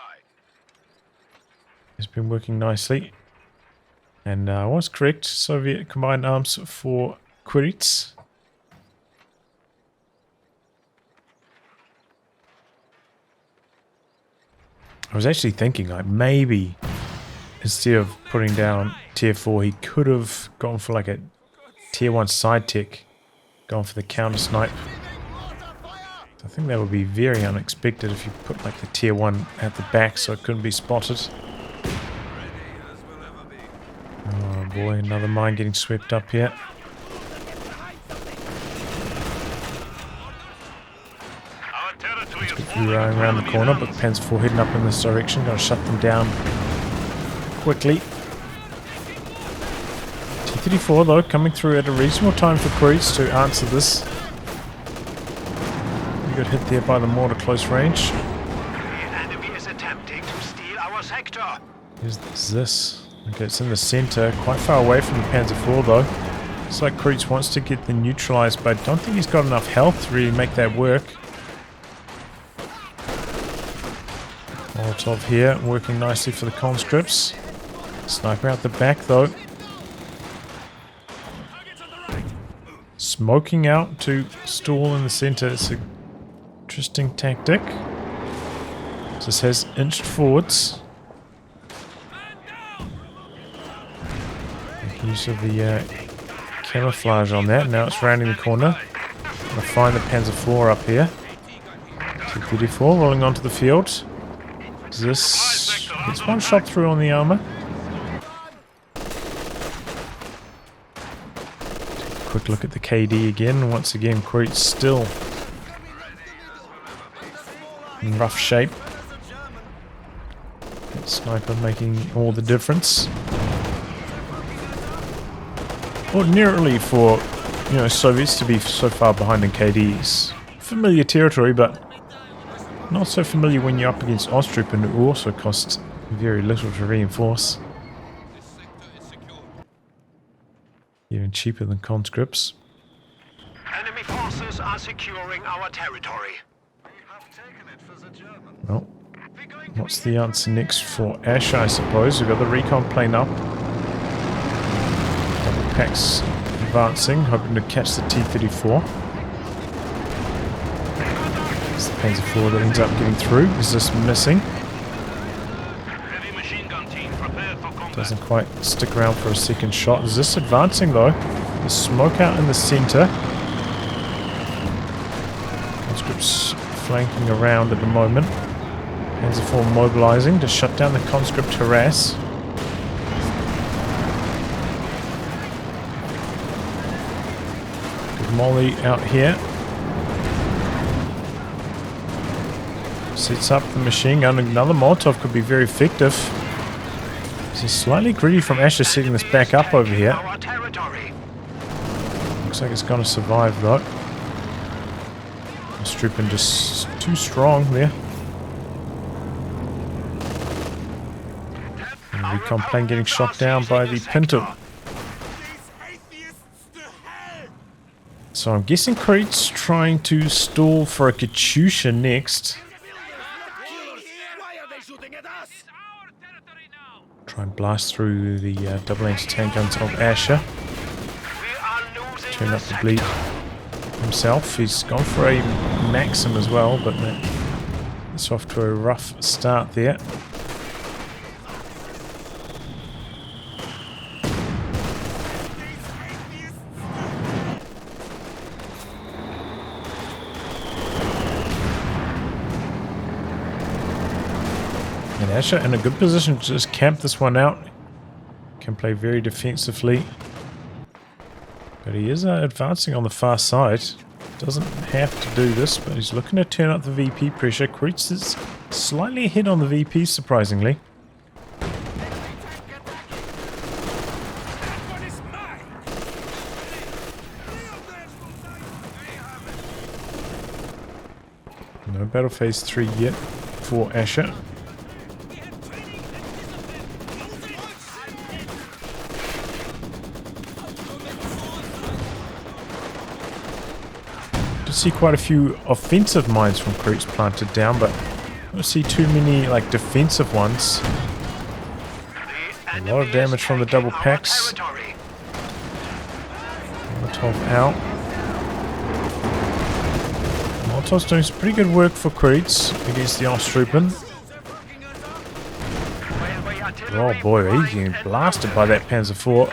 It's been working nicely. And I was correct, Soviet combined arms for Quiritz. I was actually thinking, like, maybe instead of putting down tier 4, he could have gone for like a tier 1 side tech, gone for the counter snipe. I think that would be very unexpected if you put like the tier 1 at the back so it couldn't be spotted. Oh boy, another mine getting swept up here. Let's get rowing around the corner, but Panzer IV heading up in this direction. Gotta shut them down quickly. T-34 though, coming through at a reasonable time for Quiritz to answer this. We got hit there by the mortar close range. The enemy is attempting to steal our sector. Here's this. Okay, it's in the center, quite far away from the Panzer IV though. Looks like Quiritz wants to get the neutralized, but I don't think he's got enough health to really make that work. Molotov here, working nicely for the conscripts. Sniper out the back though. Smoking out to stall in the center. It's an interesting tactic. This has inched forwards. Make use of the camouflage on that. Now it's rounding the corner. Gonna find the Panzer IV up here. T-34 rolling onto the field. This gets one shot through on the armor. Quick look at the KD again. Once again, Quiritz still in rough shape. That sniper making all the difference. Ordinarily for, you know, Soviets to be so far behind in KD is familiar territory, but not so familiar when you're up against Ostroupen, who also costs very little to reinforce. Even cheaper than conscripts. Enemy forces are securing our territory. We have taken it for the Germans. Well, what's the answer next for Asha, I suppose? We've got the recon plane up. Double packs advancing, hoping to catch the T-34. It's the Panzer IV that ends up getting through. Is this missing? Heavy machine gun team prepared for combat. Doesn't quite stick around for a second shot. Is this advancing though? The smoke out in the center. Conscripts flanking around at the moment. Panzer IV mobilizing to shut down the conscript harass. Good molly out here. Sets up the machine gun. Another Molotov could be very effective. This is slightly greedy from Asha setting this back up over here. Our territory. Looks like it's going to survive though. Ostroupen just too strong there. And the recon plane getting shot down by the Pinto. So I'm guessing Quiritz trying to stall for a Katyusha next. Try and blast through the double anti-tank guns of Asha. Turn up the bleed himself. He's gone for a Maxim as well, but it's off to a rough start there. And Asha in a good position to just camp this one out. Can play very defensively. But he is advancing on the far side. Doesn't have to do this, but he's looking to turn up the VP pressure. Quiritz is slightly ahead on the VP, surprisingly. No battle phase 3 yet for Asha. See quite a few offensive mines from Quiritz planted down, but I don't see too many like defensive ones. A lot of damage from the double packs. Molotov out. Molotov's doing some pretty good work for Quiritz against the Osttroopen. Oh boy, he's getting blasted by that Panzer IV.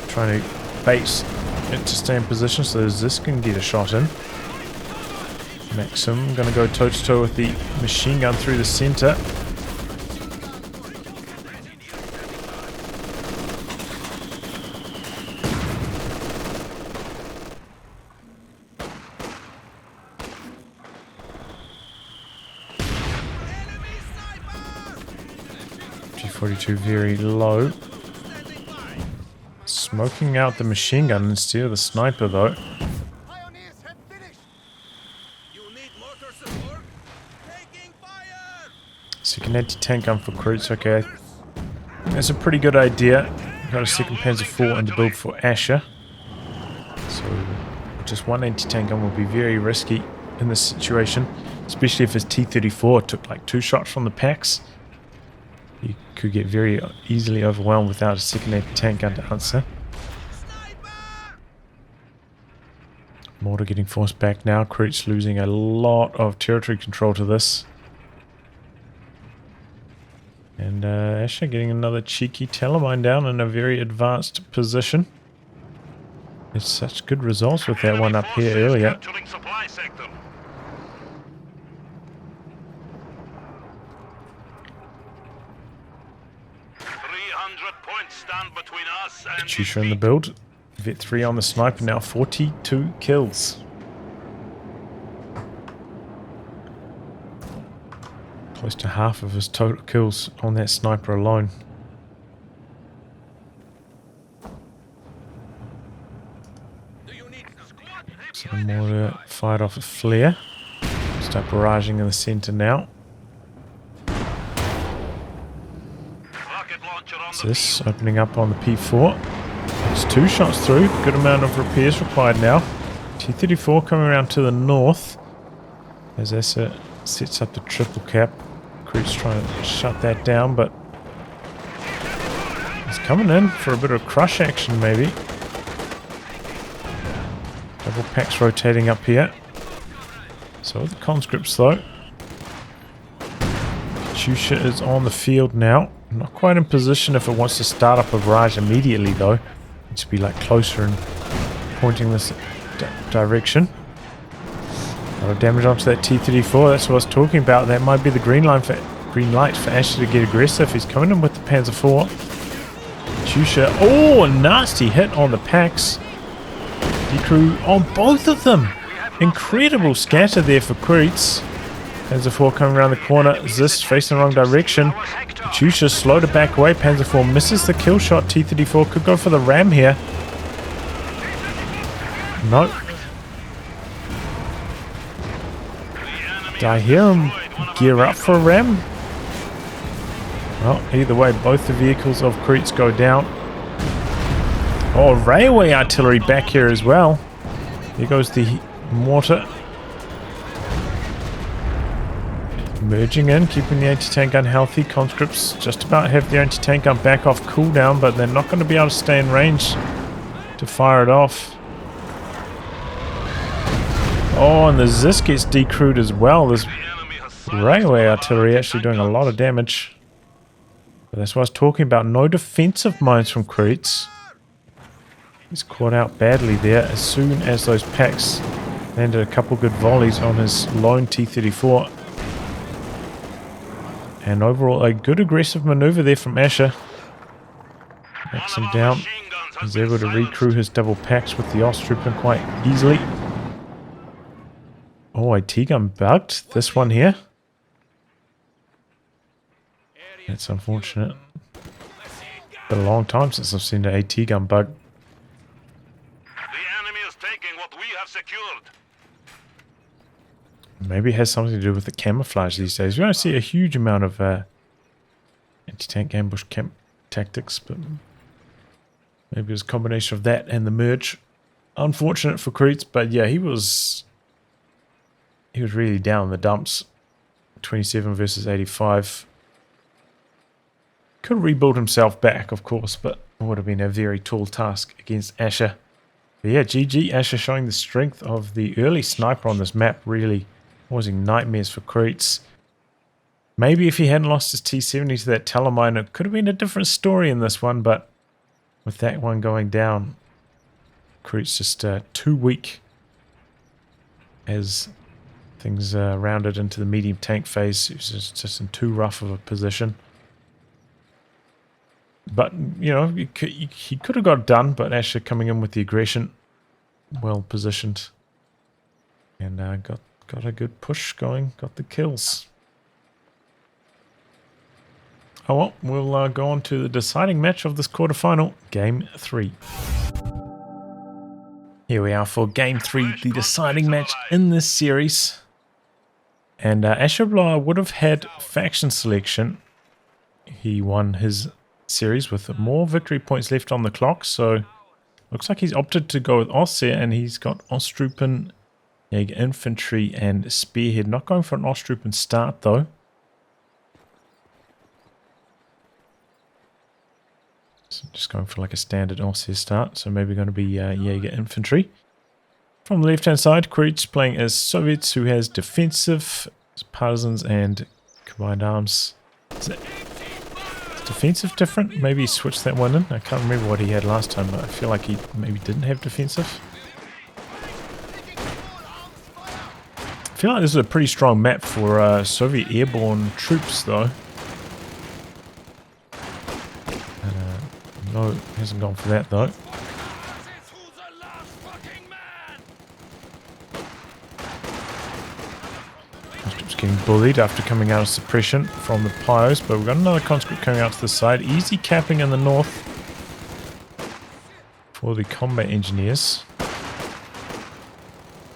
Trying to base it to stay in position so this can get a shot in. Maxim going to go toe-to-toe with the machine gun through the center. G42 very low. Smoking out the machine gun instead of the sniper though. Second anti-tank gun for Quiritz, okay. That's a pretty good idea. Got a second Panzer IV in the build for Asha. So just one anti-tank gun will be very risky in this situation. Especially if his T-34 took like 2 shots from the packs. You could get very easily overwhelmed without a second anti-tank gun to answer. Mortar getting forced back now. Quiritz losing a lot of territory control to this. And Asha getting another cheeky telemine down in a very advanced position. It's such good results with that one up here earlier. Katusha in the build. Vet 3 on the sniper now, 42 kills. Close to half of his total kills on that sniper alone. Some more fired off a flare. Start barraging in the center now. What's this? Opening up on the P4. It's 2 shots through. Good amount of repairs required now. T-34 coming around to the north. As Asha sets up the triple cap. Quiritz trying to shut that down, but he's coming in for a bit of crush action maybe. Double packs rotating up here. So are the conscripts though. Katusha is on the field now. Not quite in position if it wants to start up a barrage immediately though. Needs to be like closer and pointing this direction. A lot of damage onto that T-34, that's what I was talking about. That might be the green light for Asha to get aggressive. He's coming in with the Panzer IV. Katusha, oh, a nasty hit on the packs. Decrew on both of them. Incredible scatter there for Quiritz. Panzer IV coming around the corner. Zist facing the wrong direction. Katusha slow to back away. Panzer IV misses the kill shot. T-34 could go for the ram here. Nope. Did I hear him gear up for a ram? Well, either way, both the vehicles of Quiritz go down. Oh, railway artillery back here as well. There goes the mortar. Merging in, keeping the anti-tank gun healthy. Conscripts just about have their anti-tank gun back off cooldown, but they're not going to be able to stay in range to fire it off. Oh, and the Zist gets decrewed as well. There's railway artillery actually doing a lot of damage. But that's what I was talking about. No defensive mines from Quiritz. He's caught out badly there as soon as those packs landed a couple good volleys on his lone T-34. And overall, a good aggressive maneuver there from Asha. Knocks him down. He's able to recrew his double packs with the Osttroopen quite easily. Oh, a T-gun bugged. This one here. That's unfortunate. Been a long time since I've seen an AT gun bug. The enemy is taking what we have secured. Maybe it has something to do with the camouflage these days. We don't see a huge amount of anti-tank ambush camp tactics, but maybe it was a combination of that and the merge. Unfortunate for Quiritz, but yeah, he was really down in the dumps. 27 versus 85. Could rebuild himself back, of course, but it would have been a very tall task against Asha. But yeah, GG Asha showing the strength of the early sniper on this map, really causing nightmares for Quiritz. Maybe if he hadn't lost his T-70 to that Telemine, it could have been a different story in this one, but with that one going down, Quiritz just too weak as things rounded into the medium tank phase. He was just in too rough of a position. But, you know, he could have got it done, but Asha coming in with the aggression, well positioned. And got a good push going, got the kills. Oh well, we'll go on to the deciding match of this quarterfinal, Game 3. Here we are for Game 3, the deciding match in this series. And AshaBlois would have had faction selection. He won his series with more victory points left on the clock, so looks like he's opted to go with Osser, and he's got Ostrupen, Jaeger Infantry, and Spearhead. Not going for an Ostrupen start though. So just going for like a standard Osser start, so maybe going to be Jaeger Infantry. From the left hand side, Quiritz playing as Soviets, who has defensive, partisans, and combined arms. Is defensive different? Maybe he switched that one in. I can't remember what he had last time, but I feel like he maybe didn't have defensive. I feel like this is a pretty strong map for Soviet airborne troops, though. No, hasn't gone for that, though. Conscript's getting bullied after coming out of suppression from the Pyos, but we've got another conscript coming out to the side. Easy capping in the north for the combat engineers.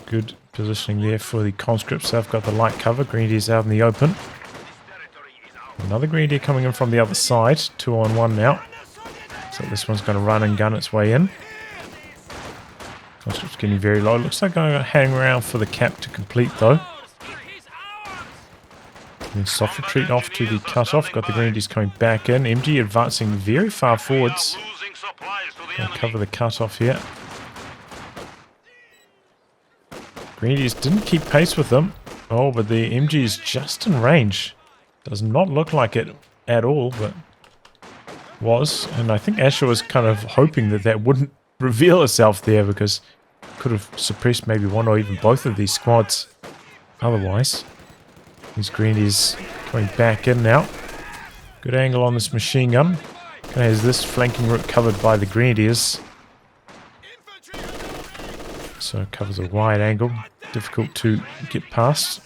Good positioning there for the conscripts. They've got the light cover. Grenadiers out in the open. Another Grenadier coming in from the other side. 2-on-1 now. So this one's going to run and gun its way in. Conscript's getting very low. Looks like I'm going to hang around for the cap to complete though. And soft retreat off to the cutoff. Got the Grenadiers coming back in. MG advancing very far forwards. Going to cover the cutoff here. Grenadiers didn't keep pace with them. Oh, but the MG is just in range. Does not look like it at all, but was. And I think Asha was kind of hoping that that wouldn't reveal itself there, because could have suppressed maybe one or even both of these squads otherwise. These Grenadiers coming back in now. Good angle on this machine gun. And has this flanking route covered by the Grenadiers. So it covers a wide angle. Difficult to get past.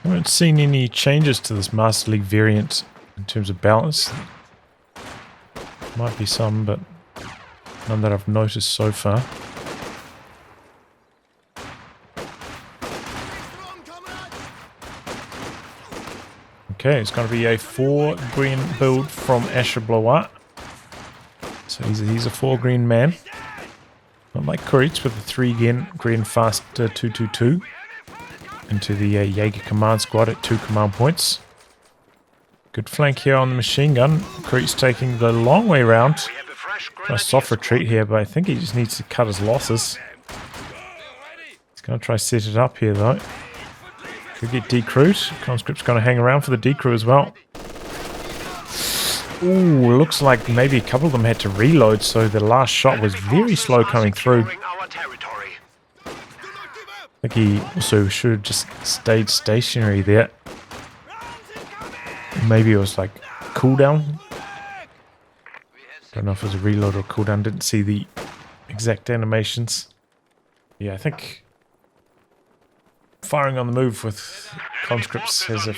I haven't seen any changes to this Master League variant in terms of balance. Might be some, but none that I've noticed so far. Okay, it's going to be a 4-green build from AshaBlois. So he's a 4-green man. Not like Quiritz with the 3-green fast 222. Into the Jaeger command squad at 2 command points. Good flank here on the machine gun. Quiritz taking the long way around. A soft retreat here, but I think he just needs to cut his losses. He's going to try set it up here though. Could get decrewed. Conscript's going to hang around for the decrew as well. Ooh, looks like maybe a couple of them had to reload, so the last shot was very slow coming through. I think he also should have just stayed stationary there. Maybe it was like cooldown. Don't know if it was a reload or cooldown. Didn't see the exact animations. Yeah, I think firing on the move with conscripts has a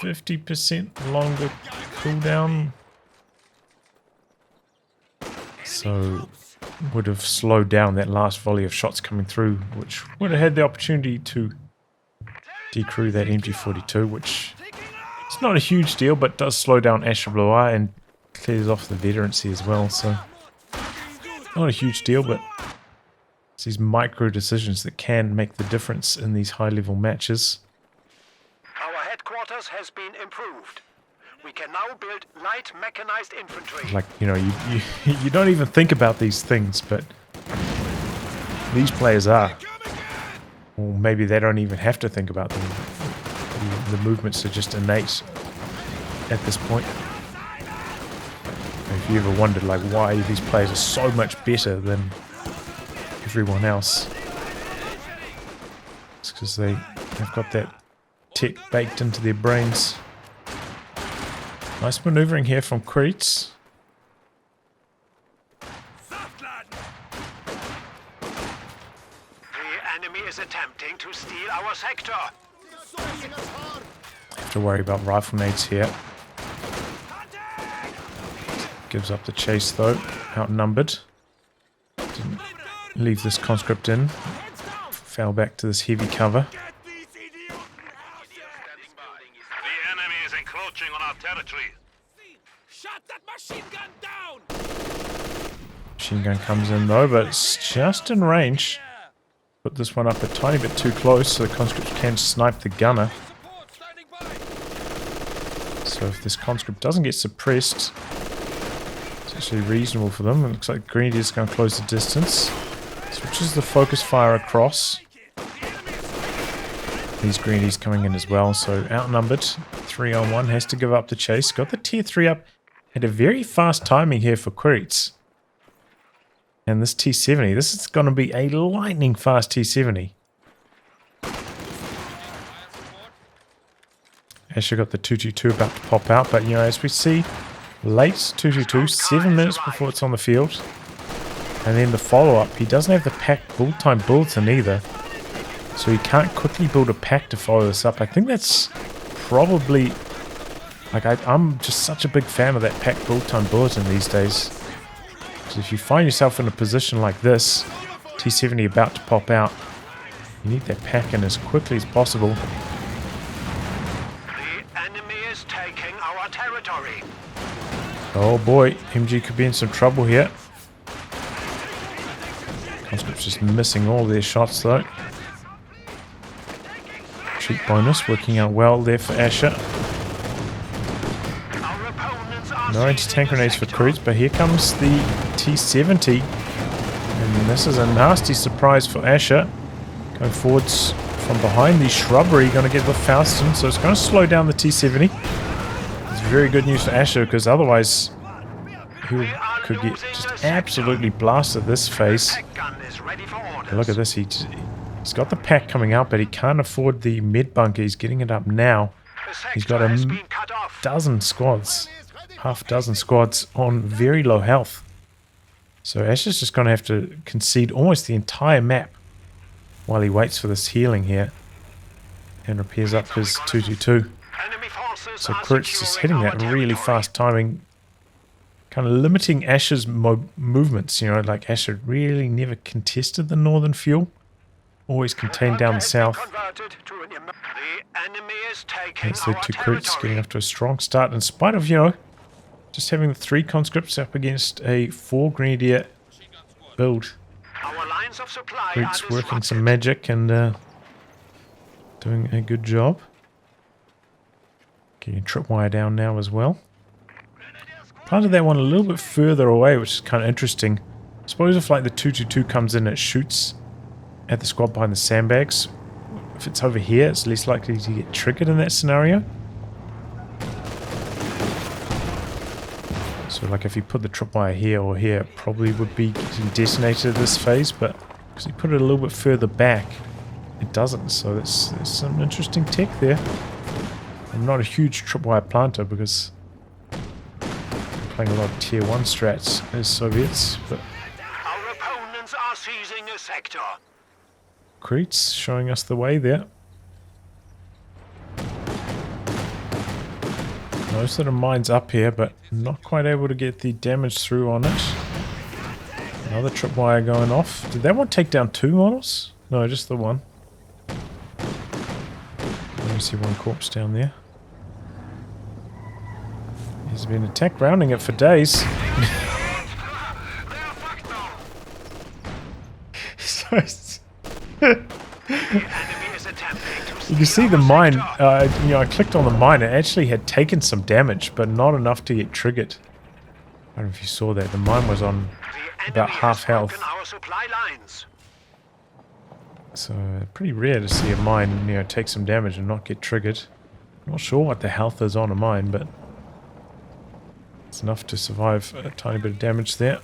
50% longer cooldown. So would have slowed down that last volley of shots coming through, which would have had the opportunity to decrew that MG42, which is not a huge deal, but does slow down AshaBlois and clears off the veterancy as well. So not a huge deal, but it's these micro decisions that can make the difference in these high-level matches. Our headquarters has been improved. We can now build light mechanized infantry. Like, you know, you don't even think about these things, but these players are. Or maybe they don't even have to think about them. The movements are just innate at this point. If you ever wondered, like, why these players are so much better than everyone else, it's because they've got that tech baked into their brains. Nice maneuvering here from Quiritz. The enemy is attempting to steal our sector. Have to worry about rifle nades here. Gives up the chase though, outnumbered. Didn't leave this conscript in. Fell back to this heavy cover. The enemy is encroaching on our territory. Shut that machine gun down! Machine gun comes in though, but it's just in range. Put this one up a tiny bit too close so the conscript can snipe the gunner. So if this conscript doesn't get suppressed, it's actually reasonable for them. It looks like Grenadier's going to close the distance. Switches the focus fire across. These Grenadiers coming in as well, so outnumbered. 3-on-1, has to give up the chase. Got the tier 3 up at a very fast timing here for Quiritz. And this T70, this is going to be a lightning fast T70. Asha got the 222 about to pop out, but you know, as we see, late 222, 7 minutes before it's on the field. And then the follow-up, he doesn't have the pack build time bulletin either. So he can't quickly build a pack to follow this up. I think that's probably... Like, I'm just such a big fan of that pack build time bulletin these days. Because if you find yourself in a position like this, T70 about to pop out, you need that pack in as quickly as possible. The enemy is taking our territory. Oh boy, MG could be in some trouble here. Conscript's just missing all their shots though. Cheap bonus working out well there for Asha. No anti-tank grenades for Quiritz, but here comes the T70. And this is a nasty surprise for Asha. Going forwards from behind the shrubbery, going to get the Faustin, so it's going to slow down the T70. It's very good news for Asha, because otherwise he could get just absolutely blasted this phase. Look at this, he's got the pack coming out, but he can't afford the mid bunker. He's getting it up now. He's got a dozen squads. Half dozen squads on very low health. So Asha's just going to have to concede almost the entire map while he waits for this healing here and repairs up his 222. So Quiritz is hitting that really fast timing, kind of limiting Asha's movements. You know, like Asha really never contested the northern fuel, always contained down the south. That's led to Quiritz getting off to a strong start in spite of, you know, just having the 3 conscripts up against a 4 Grenadier build. Quiritz working some magic and doing a good job. Getting tripwire down now as well. Planted that one a little bit further away, which is kind of interesting. I suppose if like the 222 comes in, it shoots at the squad behind the sandbags. If it's over here, it's less likely to get triggered in that scenario. So like if you put the tripwire here or here, it probably would be getting detonated at this phase, but because you put it a little bit further back, it doesn't. So there's some interesting tech there. I'm not a huge tripwire planter because I'm playing a lot of tier 1 strats as Soviets, but our opponents are seizing a sector. Quiritz showing us the way there. Most of the mines up here, but not quite able to get the damage through on it. Another tripwire going off. Did that one take down 2 models? No, just the one. Let me see one corpse down there. He's been attacked, rounding it for days. So you can see the mine, you know, I clicked on the mine, it actually had taken some damage, but not enough to get triggered. I don't know if you saw that, the mine was on about half health. So, pretty rare to see a mine, you know, take some damage and not get triggered. Not sure what the health is on a mine, but it's enough to survive a tiny bit of damage there.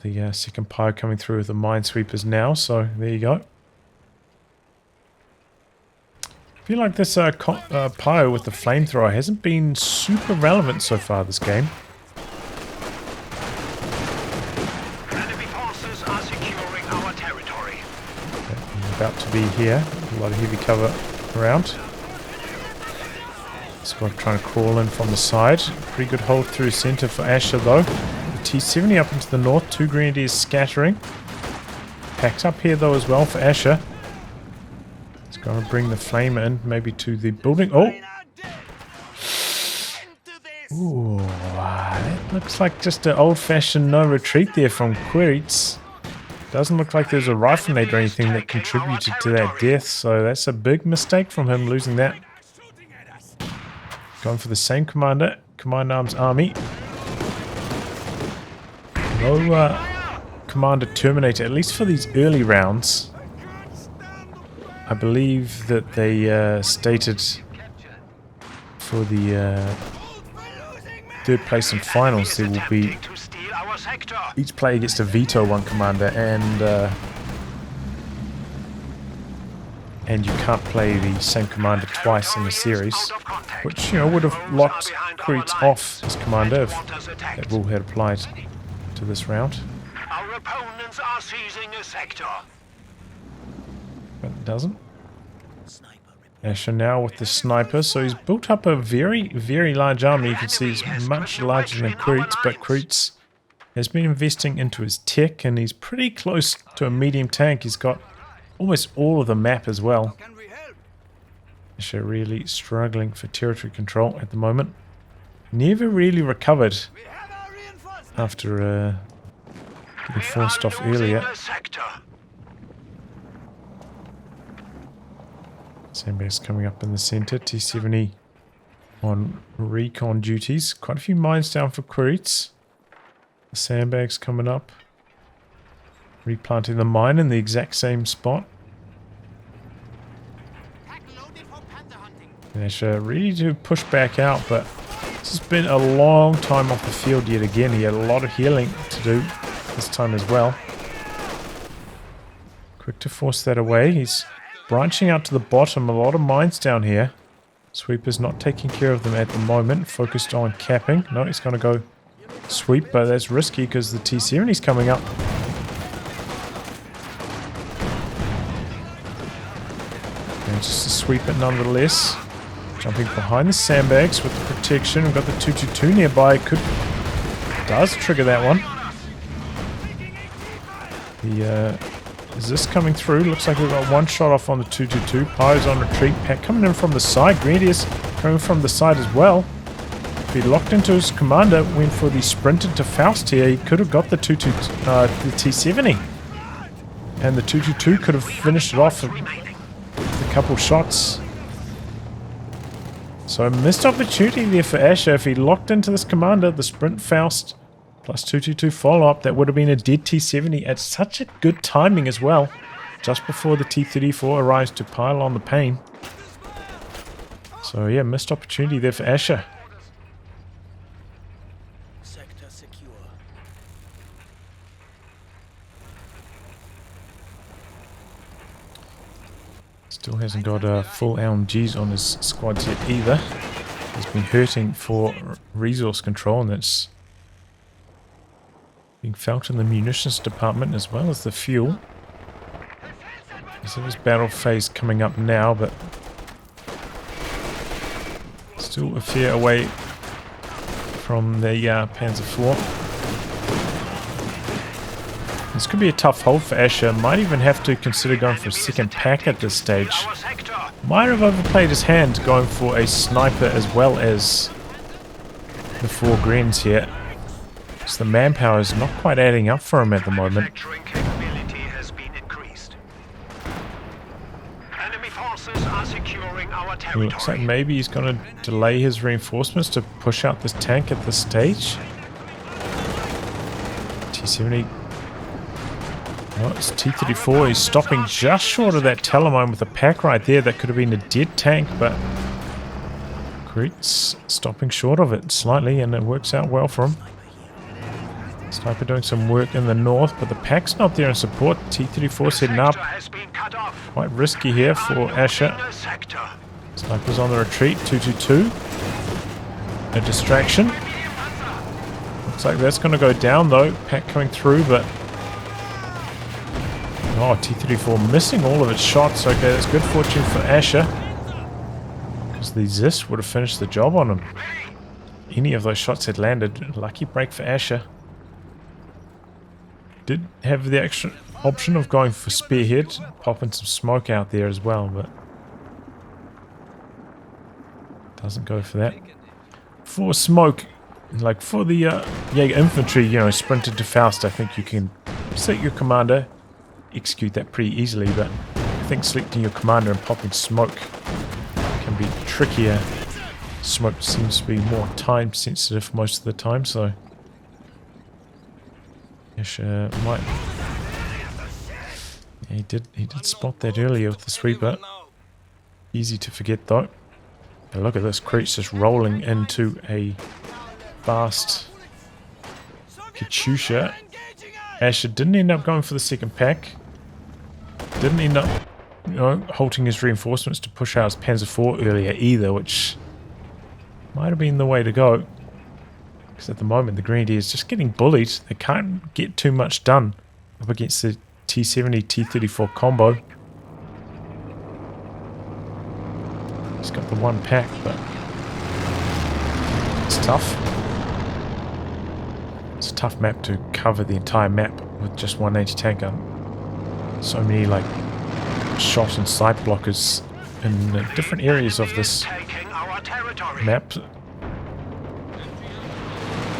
The second pyre coming through with the minesweepers now, so there you go. I feel like this pyre with the flamethrower hasn't been super relevant so far this game. Enemy forces are securing our territory. Okay, I'm about to be here. A lot of heavy cover around. Squad trying to crawl in from the side. Pretty good hold through center for Asha though. T70 up into the north, 2 grenadiers scattering. Packed up here though as well for Asha. He's going to bring the flame in, maybe to the building. Oh! Ooh, that looks like just an old-fashioned no retreat there from Quiritz. Doesn't look like there's a rifle nade or anything that contributed to that death, so that's a big mistake from him losing that. Going for the same commander, Command Arms Army. No Commander Terminator, at least for these early rounds. I believe that they stated for the third place and finals there will be each player gets to veto one commander, and you can't play the same commander twice in the series, which, you know, would have locked Quiritz off as commander if that rule had applied to this round. Our opponents are seizing a sector. But it doesn't. Asha now with the sniper, so he's built up a very, very large army. You can see he's much larger than Quiritz, but Quiritz has been investing into his tech, and he's pretty close to a medium tank. He's got almost all of the map as well. Asha really struggling for territory control at the moment. Never really recovered after getting forced off earlier. Sandbags coming up in the center. T70 on recon duties. Quite a few mines down for Quiritz. The sandbags coming up. Replanting the mine in the exact same spot. Asha ready to push back out, but this has been a long time off the field yet again. He had a lot of healing to do this time as well. Quick to force that away. He's branching out to the bottom. A lot of mines down here. Sweeper's not taking care of them at the moment. Focused on capping. No, he's going to go sweep, but that's risky because the T70's coming up. And just to sweep it nonetheless. Jumping behind the sandbags with the protection. We've got the 222 nearby. Does trigger that one. Is this coming through? Looks like we've got one shot off on the 222. Pyro's on retreat. Pack coming in from the side. Grenadiers coming from the side as well. If he locked into his commander, went for the sprint into Faust here, he could have got the the T70. And the 222 could have finished it off with a couple shots. So a missed opportunity there for Asha. If he locked into this commander, the sprint Faust plus 222 follow-up, that would have been a dead T70 at such a good timing as well. Just before the T34 arrives to pile on the pain. So yeah, missed opportunity there for Asha. Sector secure. Still hasn't got full LMGs on his squads yet either. He's been hurting for resource control, and that's being felt in the munitions department as well as the fuel. So this battle phase coming up now, but Still a fair away from the Panzer IV. This could be a tough hold for Asher. Might even have to consider going for a second pack at this stage. Might have overplayed his hand going for a sniper as well as the 4 greens here. So the manpower is not quite adding up for him at the moment. It looks like maybe he's going to delay his reinforcements to push out this tank at this stage. T-70. Oh, it's T-34. He's stopping just short of that Telemine with a pack right there. That could have been a dead tank, but Quiritz stopping short of it slightly, and it works out well for him. Sniper doing some work in the north, but the pack's not there in support. T-34's heading up. Quite risky here for Asher. Sniper's on the retreat. 222. A distraction. Looks like that's going to go down though. Pack coming through, but oh, T-34 missing all of its shots. Okay, that's good fortune for Asher, because the Zis would have finished the job on him. Any of those shots had landed. Lucky break for Asher. Did have the extra option of going for spearhead, popping some smoke out there as well, but doesn't go for that. For smoke, like for the Jaeger infantry, you know, sprinted to Faust, I think you can select your commander, execute that pretty easily, but I think selecting your commander and popping smoke can be trickier. Smoke seems to be more time sensitive most of the time, so might. Yeah, he did spot that earlier with the sweeper. Easy to forget though. And look at this, Quiritz just rolling into a fast Katyusha. Asher didn't end up going for the second pack. Didn't end up, you know, halting his reinforcements to push out his Panzer IV earlier either, which might have been the way to go. Because at the moment the Grenadier is just getting bullied. They can't get too much done up against the T-70, T-34 combo. He's got the one pack, but it's tough. It's a tough map to cover the entire map with just one anti-tanker. So many like shot and sight blockers in different areas of this map.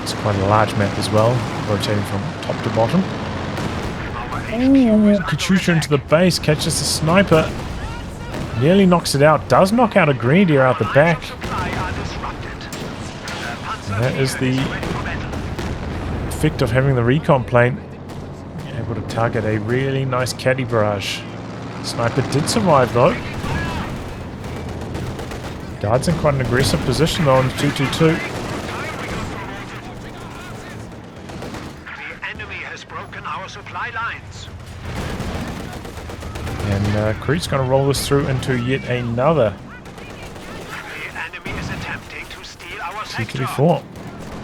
It's quite a large map as well, rotating from top to bottom. Ooh, Katyusha into the base, catches the sniper. Nearly knocks it out. Does knock out a Grenadier out the back. And that is the effect of having the recon plane. Able to target a really nice caddy barrage. Sniper did survive though. Guard's in quite an aggressive position though on the 222. The enemy has broken our supply lines. And Quiritz going to roll this through into yet another The enemy is attempting to steal our sector. T-34.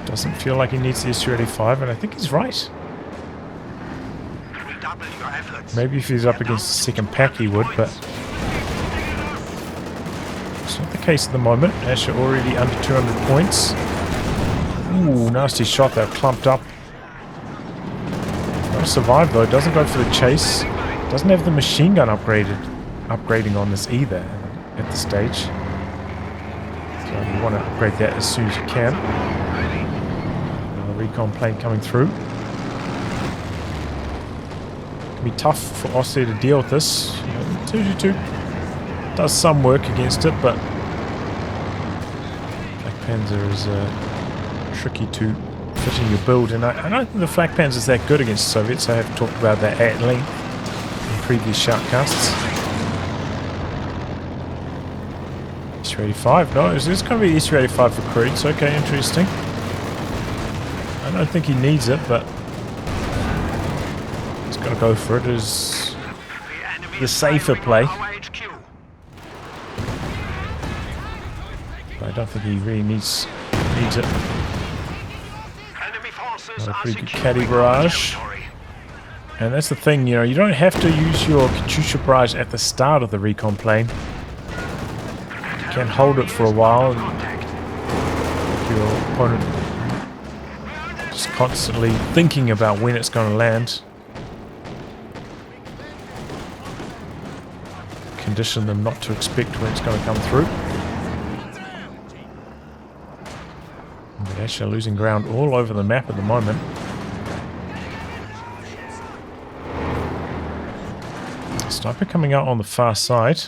Doesn't feel like he needs the Su-85, and I think he's right. Redouble your efforts. Maybe if he's up against the second pack he would, but it's not the case at the moment. Asher already under 200 points. Ooh, nasty shot. They're clumped up. Got to survive though. Doesn't go for the chase. Doesn't have the machine gun upgrading on this either at this stage. So you want to upgrade that as soon as you can. The recon plane coming through. Can be tough for Austria to deal with this. 222 does some work against it, but Flak Panzer is tricky to fit in your build, and I don't think the Flak Panzer is that good against Soviets. I have talked about that at length in previous shoutcasts. Su-85, no, it's going to be Su-85 for Quiritz. Okay, interesting. I don't think he needs it, but he's got to go for it. It is the safer play. But I don't think he really needs it. Not a pretty good caddy barrage. And that's the thing, you know, you don't have to use your Katyusha barrage at the start of the recon plane. You can hold it for a while and your opponent just constantly thinking about when it's going to land. Condition them not to expect when it's going to come through. But Asha losing ground all over the map at the moment. Sniper coming out on the far side.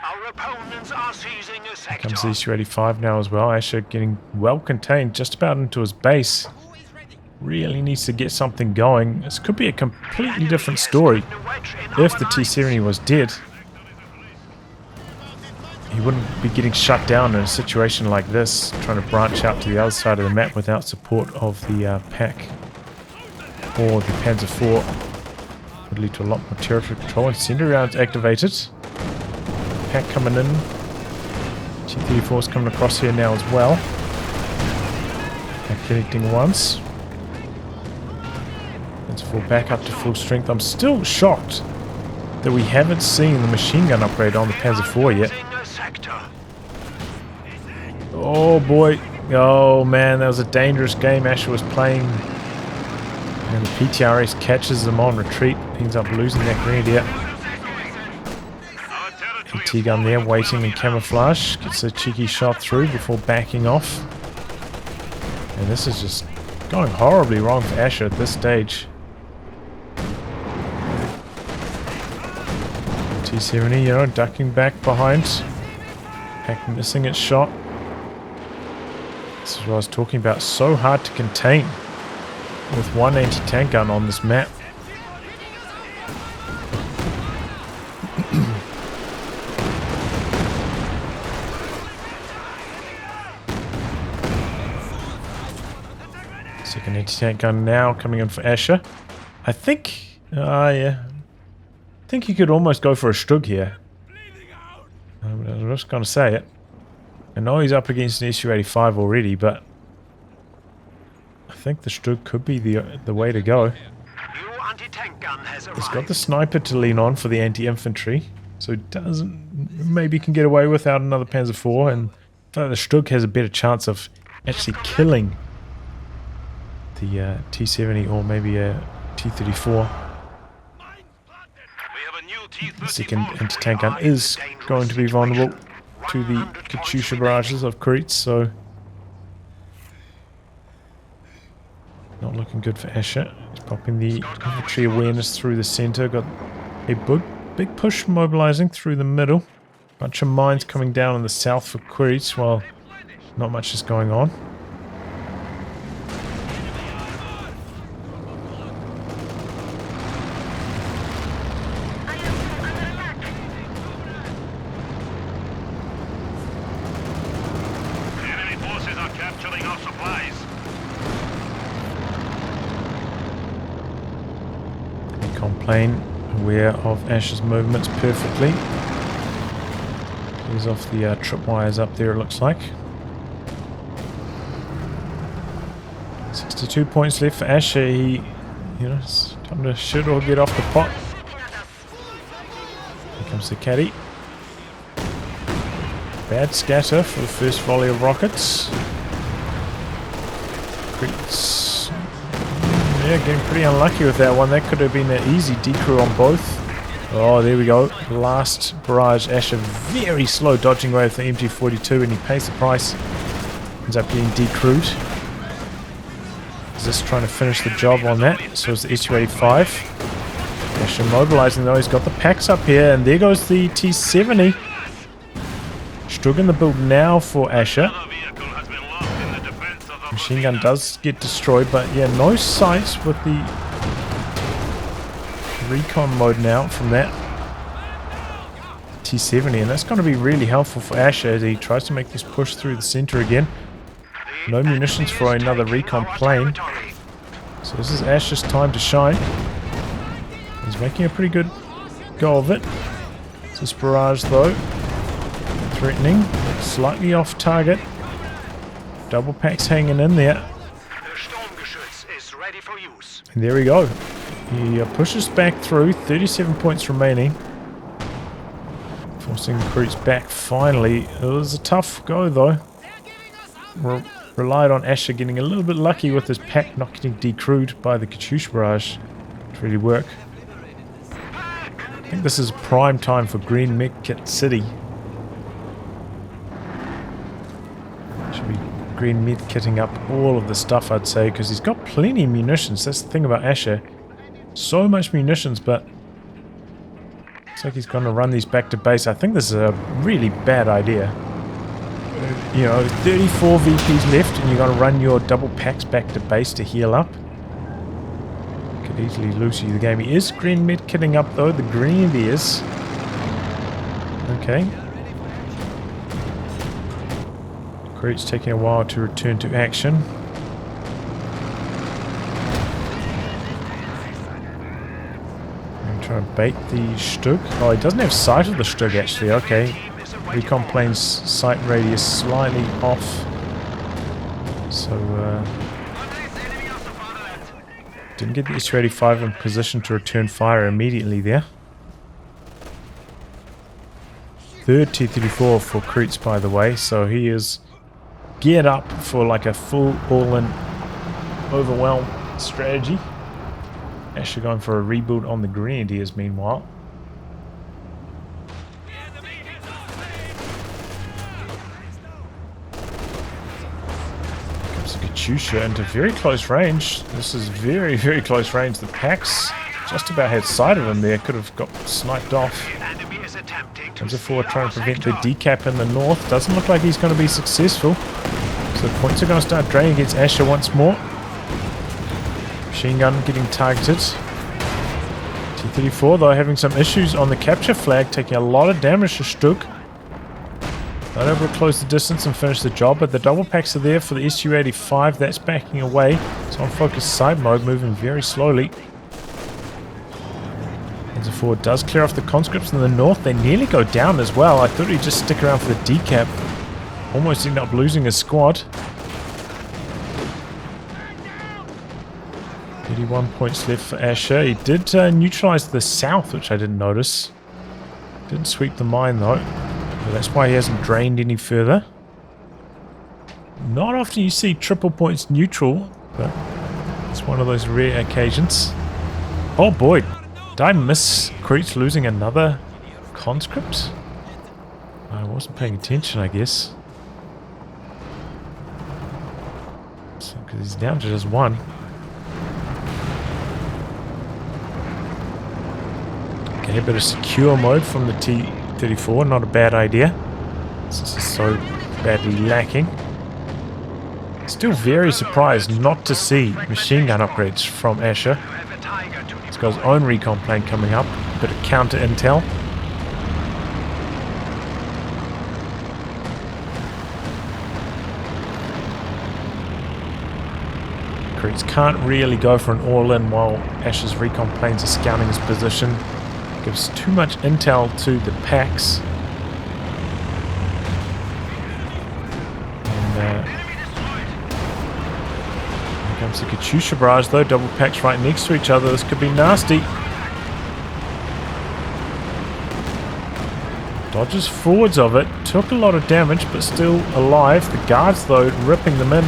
Our opponents are seizing a sector. Comes the SU-85 now as well. Asha getting well contained just about into his base. Really needs to get something going. This could be a completely different story if the T-70 was dead. He wouldn't be getting shut down in a situation like this, trying to branch out to the other side of the map without support of the pack or the Panzer IV. Would lead to a lot more territory control. Incendiary rounds activated. Pack coming in. T-34's coming across here now as well. Pack connecting once. Let's fall back up to full strength. I'm still shocked that we haven't seen the machine gun upgrade on the Panzer IV yet. Oh boy. Oh man, that was a dangerous game Asha was playing. And the PTRS catches them on retreat. Ends up losing that grenadier. PT gun there waiting in camouflage. Gets a cheeky shot through before backing off. And this is just going horribly wrong for Asha at this stage. T-70, you know, ducking back behind. Pack missing its shot. This is what I was talking about. So hard to contain with one anti-tank gun on this map. Second anti-tank gun now coming in for Asha. I think, yeah. I think he could almost go for a Stug here. I'm just going to say it. I know he's up against an SU-85 already, but I think the Stug could be the way to go. He's got the sniper to lean on for the anti-infantry, so he doesn't, maybe can get away without another Panzer IV, and the Stug has a better chance of actually killing the T-70 or maybe a T-34. The second anti-tank gun is going to be vulnerable to the Katyusha barrages of Quiritz, so not looking good for Asha. He's popping the infantry awareness through the center. Got a big push mobilizing through the middle. Bunch of mines coming down in the south for Quiritz while not much is going on. Plane aware of Asha's movements perfectly. He's off the tripwires up there, it looks like. 62 points left for Asha. He, you know, it's time to shoot or get off the pot. Here comes the caddy. Bad scatter for the first volley of rockets. Yeah, getting pretty unlucky with that one. That could have been an easy decrew on both. Oh, there we go. Last barrage. Asha very slow dodging away with the MG42, and he pays the price. Ends up getting decrewed. Is this trying to finish the job on that? So it's the SU-85. Asha mobilizing though. He's got the packs up here, and there goes the T-70. Stug in the build now for Asha. Machine gun does get destroyed, but yeah, no sights with the recon mode now from that T-70, and that's going to be really helpful for Asha as he tries to make this push through the center again. No munitions for another recon plane, so this is Asha's time to shine. He's making a pretty good go of it. This barrage though, threatening, slightly off target. Double packs hanging in there. And there we go. He pushes back through. 37 points remaining. Forcing the Quiritz back finally. It was a tough go though. relied on Asher getting a little bit lucky with his pack not getting decrewed by the Katyusha barrage to really work. I think this is prime time for Green Medkit City. Should be Green Medkitting up all of the stuff, I'd say, because he's got plenty of munitions. That's the thing about Asher. So much munitions, but looks like he's going to run these back to base. I think this is a really bad idea. You know, 34 VPs left and you're going to run your double packs back to base to heal up. Could easily lose you the game. He is Green Medkitting up though, the Grenadiers. Okay. Quiritz taking a while to return to action. Trying to bait the Stug. Oh, he doesn't have sight of the Stug actually. Okay. Recon plane's sight radius slightly off. So, didn't get the Su-85 in position to return fire immediately there. Third T-34 for Quiritz, by the way. So he is geared up for like a full all-in overwhelm strategy. Actually going for a rebuild on the Grenadiers meanwhile. Comes the Katyusha into very close range. This is very, very close range. The packs just about had sight of him there. Could have got sniped off. Comes forward trying to prevent the decap in the north. Doesn't look like he's going to be successful. So the points are going to start draining against Asher once more. Machine gun getting targeted. T-34 though having some issues on the capture flag, taking a lot of damage to Stug. Not able to close the distance and finish the job, but the double packs are there for the Su-85. That's backing away. It's on focus side mode, moving very slowly. Panzer IV does clear off the conscripts in the north. They nearly go down as well. I thought he'd just stick around for the decap. Almost ended up losing his squad. 31 points left for Asher. He did neutralize the south, which I didn't notice. Didn't sweep the mine though. But that's why he hasn't drained any further. Not often you see triple points neutral, but it's one of those rare occasions. Oh boy, did I miss Quiritz losing another conscript? I wasn't paying attention, I guess. Because he's down to just one. Okay, a bit of secure mode from the T-34, not a bad idea. This is so badly lacking. Still very surprised not to see machine gun upgrades from Asher. He's got his own recon plane coming up, a bit of counter intel. Quiritz can't really go for an all-in while Asher's recon planes are scouting his position. Gives too much intel to the packs. And here comes the Katyusha barrage though. Double packs right next to each other. This could be nasty. Dodges forwards of it. Took a lot of damage but still alive. The guards though ripping them in.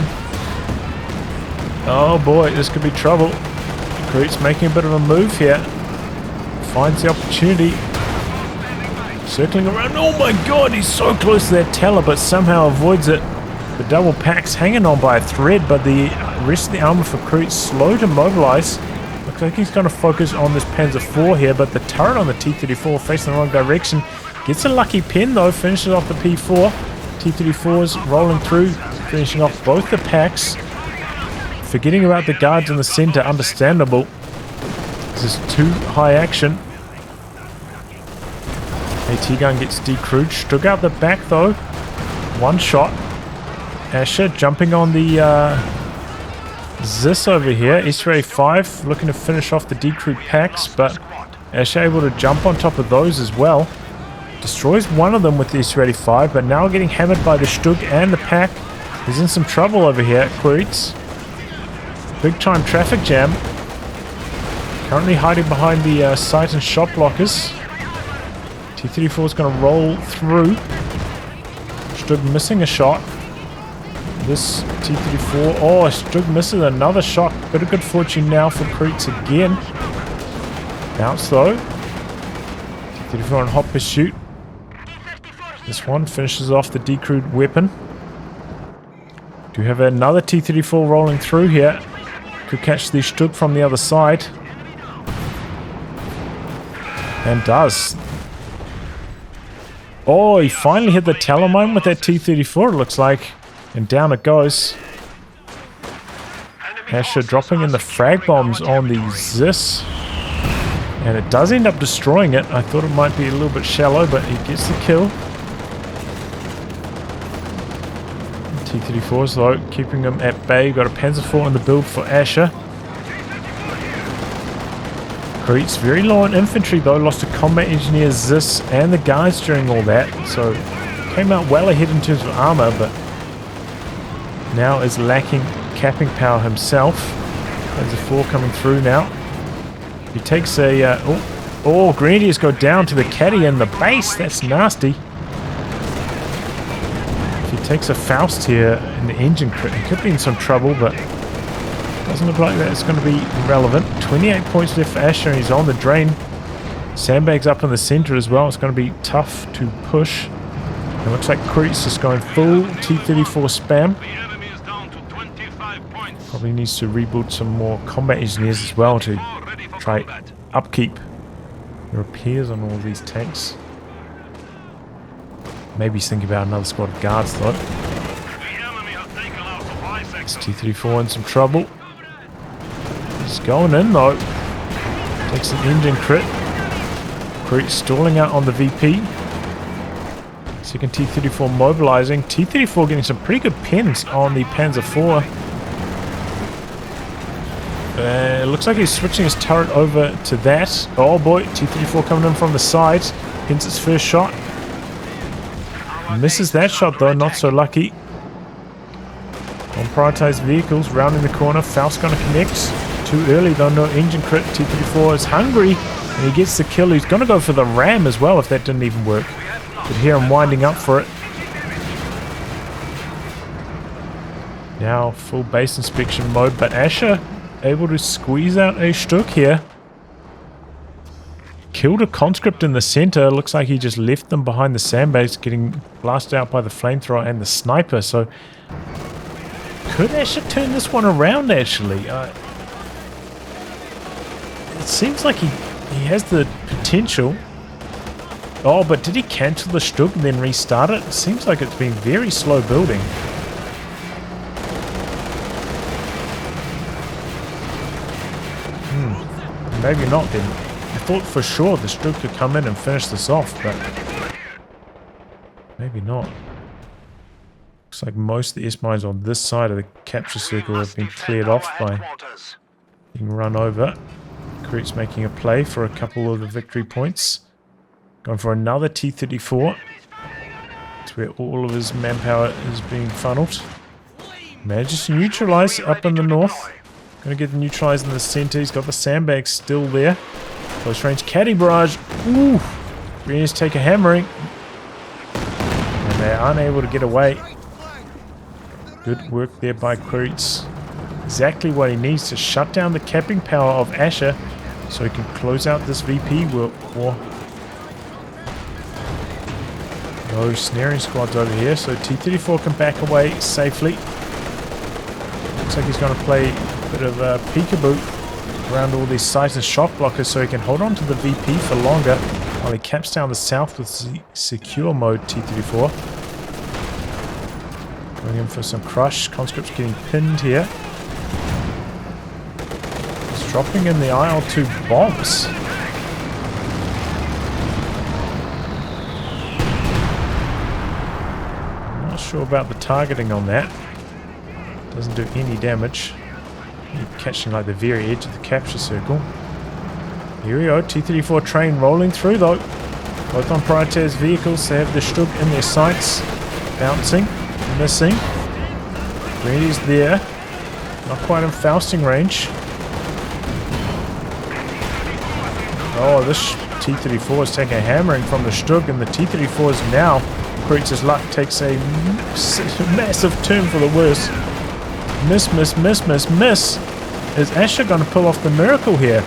Oh boy, this could be trouble. Quiritz making a bit of a move here. Finds the opportunity. Circling around. Oh my god, he's so close to that teller, but somehow avoids it. The double packs hanging on by a thread, but the rest of the armor for Quiritz slow to mobilize. Looks like he's going to focus on this Panzer IV here, but the turret on the T-34 facing the wrong direction. Gets a lucky pin though, finishes off the P4. T-34's rolling through, finishing off both the packs. Forgetting about the guards in the center, understandable. This is too high action. AT gun gets decrewed. Stug out the back though. One shot. Asher jumping on the Zis over here. Su-85 looking to finish off the decrewed packs, but Asher able to jump on top of those as well. Destroys one of them with the Su-85, but now getting hammered by the Stug and the pack. He's in some trouble over here at Quiritz. Big time traffic jam. Currently hiding behind the sight and shot blockers. T-34 is going to roll through. Stug missing a shot. This T-34. Oh, Stug misses another shot. Bit of good fortune now for Quiritz again. Bounce though. T-34 on hot pursuit. This one finishes off the decrewed weapon. Do have another T-34 rolling through here. Could catch the Stug from the other side. And does. Oh, he finally hit the Talamine with that T-34, it looks like. And down it goes. Asha dropping in the frag bombs on the Zis. And it does end up destroying it. I thought it might be a little bit shallow, but he gets the kill. T-34s though, keeping them at bay. Got a Panzer IV in the build for Asha. Quiritz very low on infantry though, lost a combat engineer, Zis, and the guards during all that. So came out well ahead in terms of armor, but now is lacking capping power himself. Panzer IV coming through now. He takes a... Grenadiers go down to the caddy in the base. That's nasty. If he takes a Faust here in the engine crit, he could be in some trouble, but doesn't look like that's going to be relevant. 28 points left for Asha, and he's on the drain. Sandbags up in the center as well. It's going to be tough to push. It looks like Quiritz is going full T-34 spam. Probably needs to rebuild some more combat engineers as well to try upkeep repairs on all these tanks. Maybe he's thinking about another squad of guards though. This T-34 in some trouble. He's going in though. Takes an engine crit. Quiritz stalling out on the VP. Second T-34 mobilizing. T-34 getting some pretty good pins on the Panzer IV. It looks like he's switching his turret over to that. Oh boy, T-34 coming in from the side. Hits its first shot. Misses that shot though, not so lucky. On prioritized vehicles, rounding the corner. Faust gonna connect. Too early though, no engine crit. T-34 is hungry and he gets the kill. He's gonna go for the ram as well if that didn't even work. Could hear him winding up for it. Now full base inspection mode, but Asha able to squeeze out a Stug here. Killed a conscript in the center. Looks like he just left them behind the sandbags, getting blasted out by the flamethrower and the sniper. So could Asha turn this one around actually? It seems like he has the potential. Oh, but did he cancel the Stug and then restart it? It seems like it's been very slow building. Maybe not then. I thought for sure the Stug could come in and finish this off, but maybe not. Looks like most of the S-mines on this side of the capture circle have been cleared off by being run over. Quiritz making a play for a couple of the victory points. Going for another T-34. That's where all of his manpower is being funneled. Manages to neutralize up in the north. Gonna get neutralized in the center. He's got the sandbags still there. Close range caddy barrage. Ooh! Greenies take a hammering. And they're unable to get away. Good work there by Quiritz. Exactly what he needs to shut down the capping power of Asha so he can close out this VP war. No snaring squads over here, so T-34 can back away safely. Looks like he's going to play bit of a peekaboo around all these sites and shock blockers so he can hold on to the VP for longer while he caps down the south with secure mode T-34. Going in for some crush. Conscript's getting pinned here. He's dropping in the IL-2 bombs. I'm not sure about the targeting on that. Doesn't do any damage. You're catching like the very edge of the capture circle. Here we go, T-34 train rolling through though. Both on prioritized vehicles, they have the Stug in their sights. Bouncing, missing. Grenadiers there. Not quite in Fausting range. Oh, this T-34 is taking a hammering from the Stug, and the T-34 is now Quiritz's luck takes a massive turn for the worse. Miss, miss, miss, miss, miss. Is Asha going to pull off the miracle here?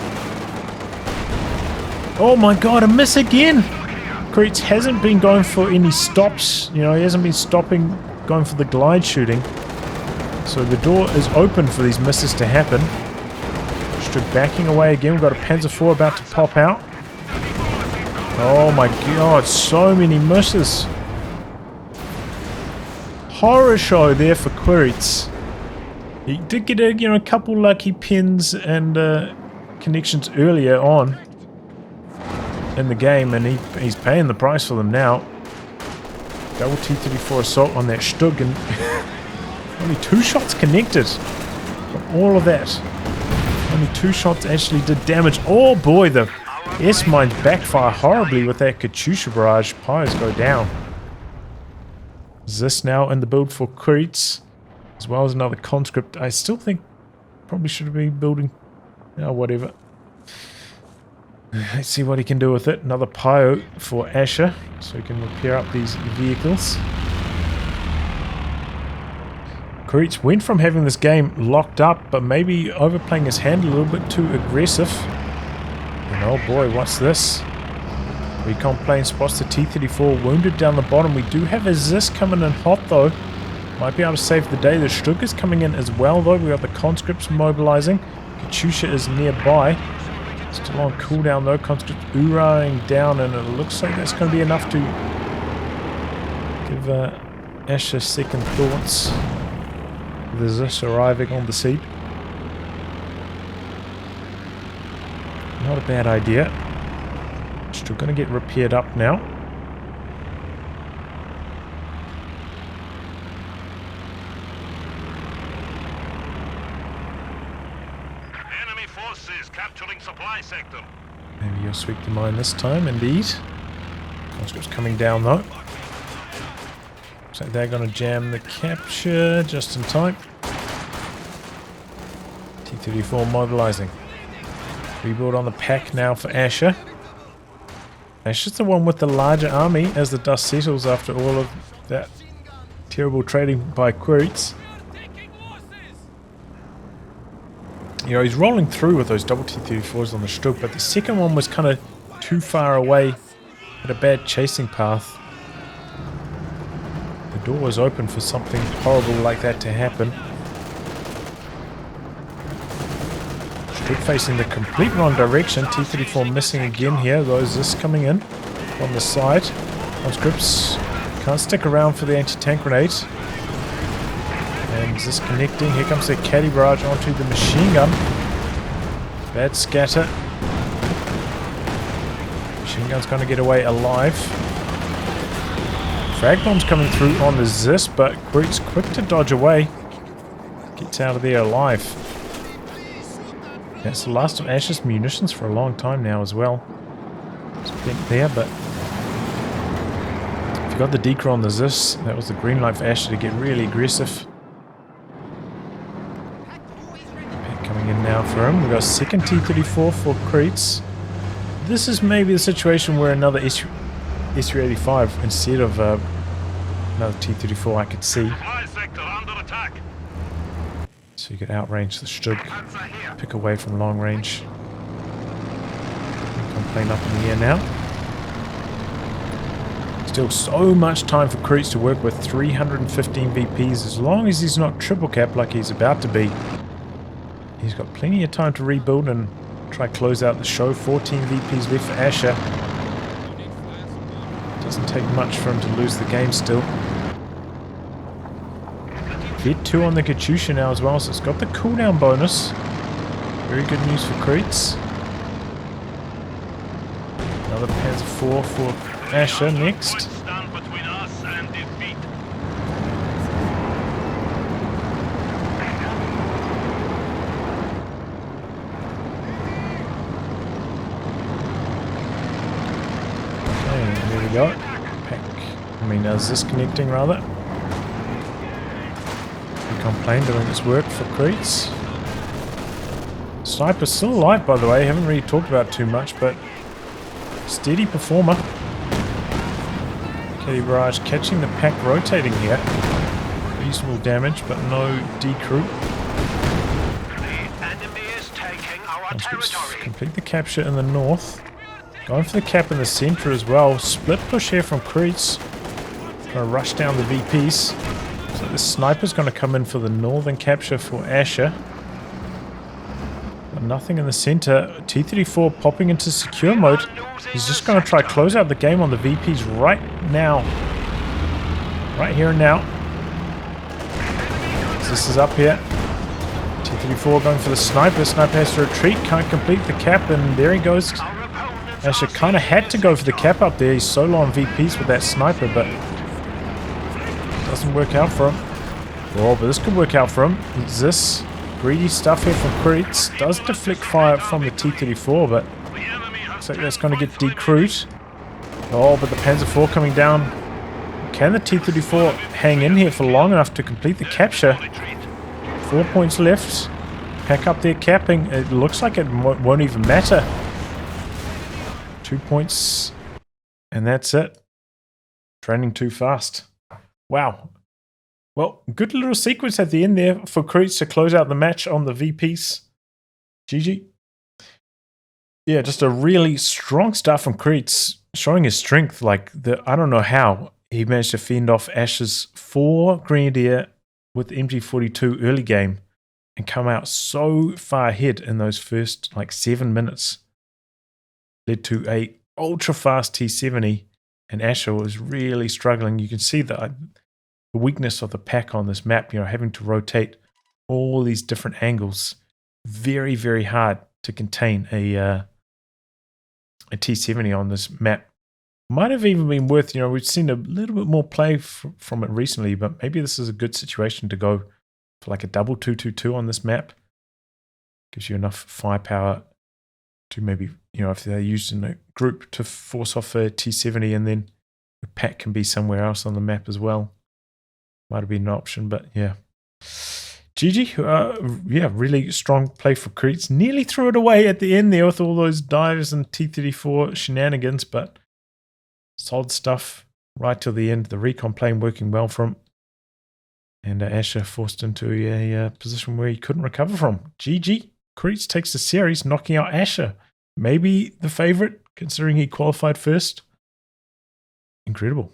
Oh my god, a miss again! Quiritz hasn't been going for any stops. You know, he hasn't been stopping, going for the glide shooting. So the door is open for these misses to happen. Strug backing away again. We've got a Panzer IV about to pop out. Oh my god, so many misses. Horror show there for Quiritz. He did get a couple lucky pins and connections earlier on in the game, and he's paying the price for them now. Double T-34 assault on that Stug, and only 2 shots connected from all of that. Only 2 shots actually did damage. Oh boy, the S-mines backfire horribly with that Katyusha barrage. Pyres go down. This now in the build for Quiritz, as well as another conscript. I still think probably should have been building, whatever. Let's see what he can do with it. Another Pio for Asha, so he can repair up these vehicles. Quiritz went from having this game locked up, but maybe overplaying his hand a little bit too aggressive. And oh boy, what's this? Recon plane spots the T-34 wounded down the bottom. We do have a Zis coming in hot though. Might be able to save the day. The Strug is coming in as well though. We got the conscripts mobilizing. Katyusha is nearby. Still on cooldown though. Conscripts oorahing down, and it looks like that's going to be enough to give Asha second thoughts. The Zis arriving on the seat. Not a bad idea. Still going to get repaired up now. Enemy forces capturing supply sector. Maybe you'll sweep the mine this time, indeed. Conscripts coming down though. Looks like they're going to jam the capture just in time. T-34 mobilizing. Rebuild on the pack now for Asha. Asha's the one with the larger army as the dust settles after all of that terrible trading by Quiritz. You know, he's rolling through with those double T-34s on the Strug, but the second one was kind of too far away at a bad chasing path. The door was open for something horrible like that to happen. Strug facing the complete wrong direction. T-34 missing again here. Those this coming in on the side. Conscripts can't stick around for the anti-tank grenade. And this connecting. Here comes the caddy barrage onto the machine gun. Bad scatter. Machine gun's going to get away alive. Frag bomb's coming through on the Zis, but Quiritz quick to dodge away. Gets out of there alive. That's the last of Asha's munitions for a long time now as well. Spent there, but if you got the decoy on the Zis, that was the green light for Asha to get really aggressive. Coming in now for him. We've got a second T-34 for Quiritz. This is maybe the situation where another SU-85 instead of another T-34 I could see. So you could outrange the Strug, pick away from long range. Plane up in the air now. Still so much time for Quiritz to work with. 315 VPs. As long as he's not triple capped like he's about to be, he's got plenty of time to rebuild and try close out the show. 14 VPs left for Asha. Doesn't take much for him to lose the game still. Get 2 on the Katyusha now as well, so it's got the cooldown bonus. Very good news for Quiritz. Another Panzer IV for Asha next. Okay, there we go. Is this connecting rather? Plane doing its work for Quiritz. Sniper's still alive, by the way. Haven't really talked about it too much, but steady performer. Teddy Barrage catching the pack rotating here. Reasonable damage, but no decrew. The enemy is taking our territory. Complete the capture in the north. Going for the cap in the center as well. Split push here from Quiritz. Gonna rush down the VPs. So the sniper's gonna come in for the northern capture for Asha. But nothing in the center. T-34 popping into secure mode. He's just gonna try close out the game on the VPs right now. Right here and now. So this is up here. T-34 going for the sniper. Sniper has to retreat. Can't complete the cap, and there he goes. Asha kind of had to go for the cap up there. He's so low on VPs with that sniper, but doesn't work out for him. Oh, but this could work out for him. Is this greedy stuff here from Quiritz? Does deflect fire from the T-34, but looks like that's going to get decrewed. Oh, but the Panzer IV coming down. Can the T-34 hang in here for long enough to complete the capture? 4 points left. Pack up there capping. It looks like it won't even matter. 2 points. And that's it. Training too fast. Wow. Well, good little sequence at the end there for Quiritz to close out the match on the VPs. GG. Yeah, just a really strong start from Quiritz, showing his strength. Like, I don't know how he managed to fend off Asha's 4 Grenadier with MG42 early game and come out so far ahead in those first, 7 minutes. Led to a ultra-fast T-70, and Asha was really struggling. You can see the weakness of the pack on this map, having to rotate all these different angles. Very, very hard to contain a T-70 on this map. Might have even been worth, we've seen a little bit more play from it recently, but maybe this is a good situation to go for a double 222 on this map. Gives you enough firepower to maybe, if they're used in a group, to force off a T-70, and then the pack can be somewhere else on the map as well. Might have been an option, but yeah. GG. Yeah, really strong play for Quiritz. Nearly threw it away at the end there with all those dives and T-34 shenanigans, but solid stuff right till the end. The recon plane working well for him. And Asha forced into a position where he couldn't recover from. GG. Quiritz takes the series, knocking out Asha. Maybe the favorite, considering he qualified first. Incredible.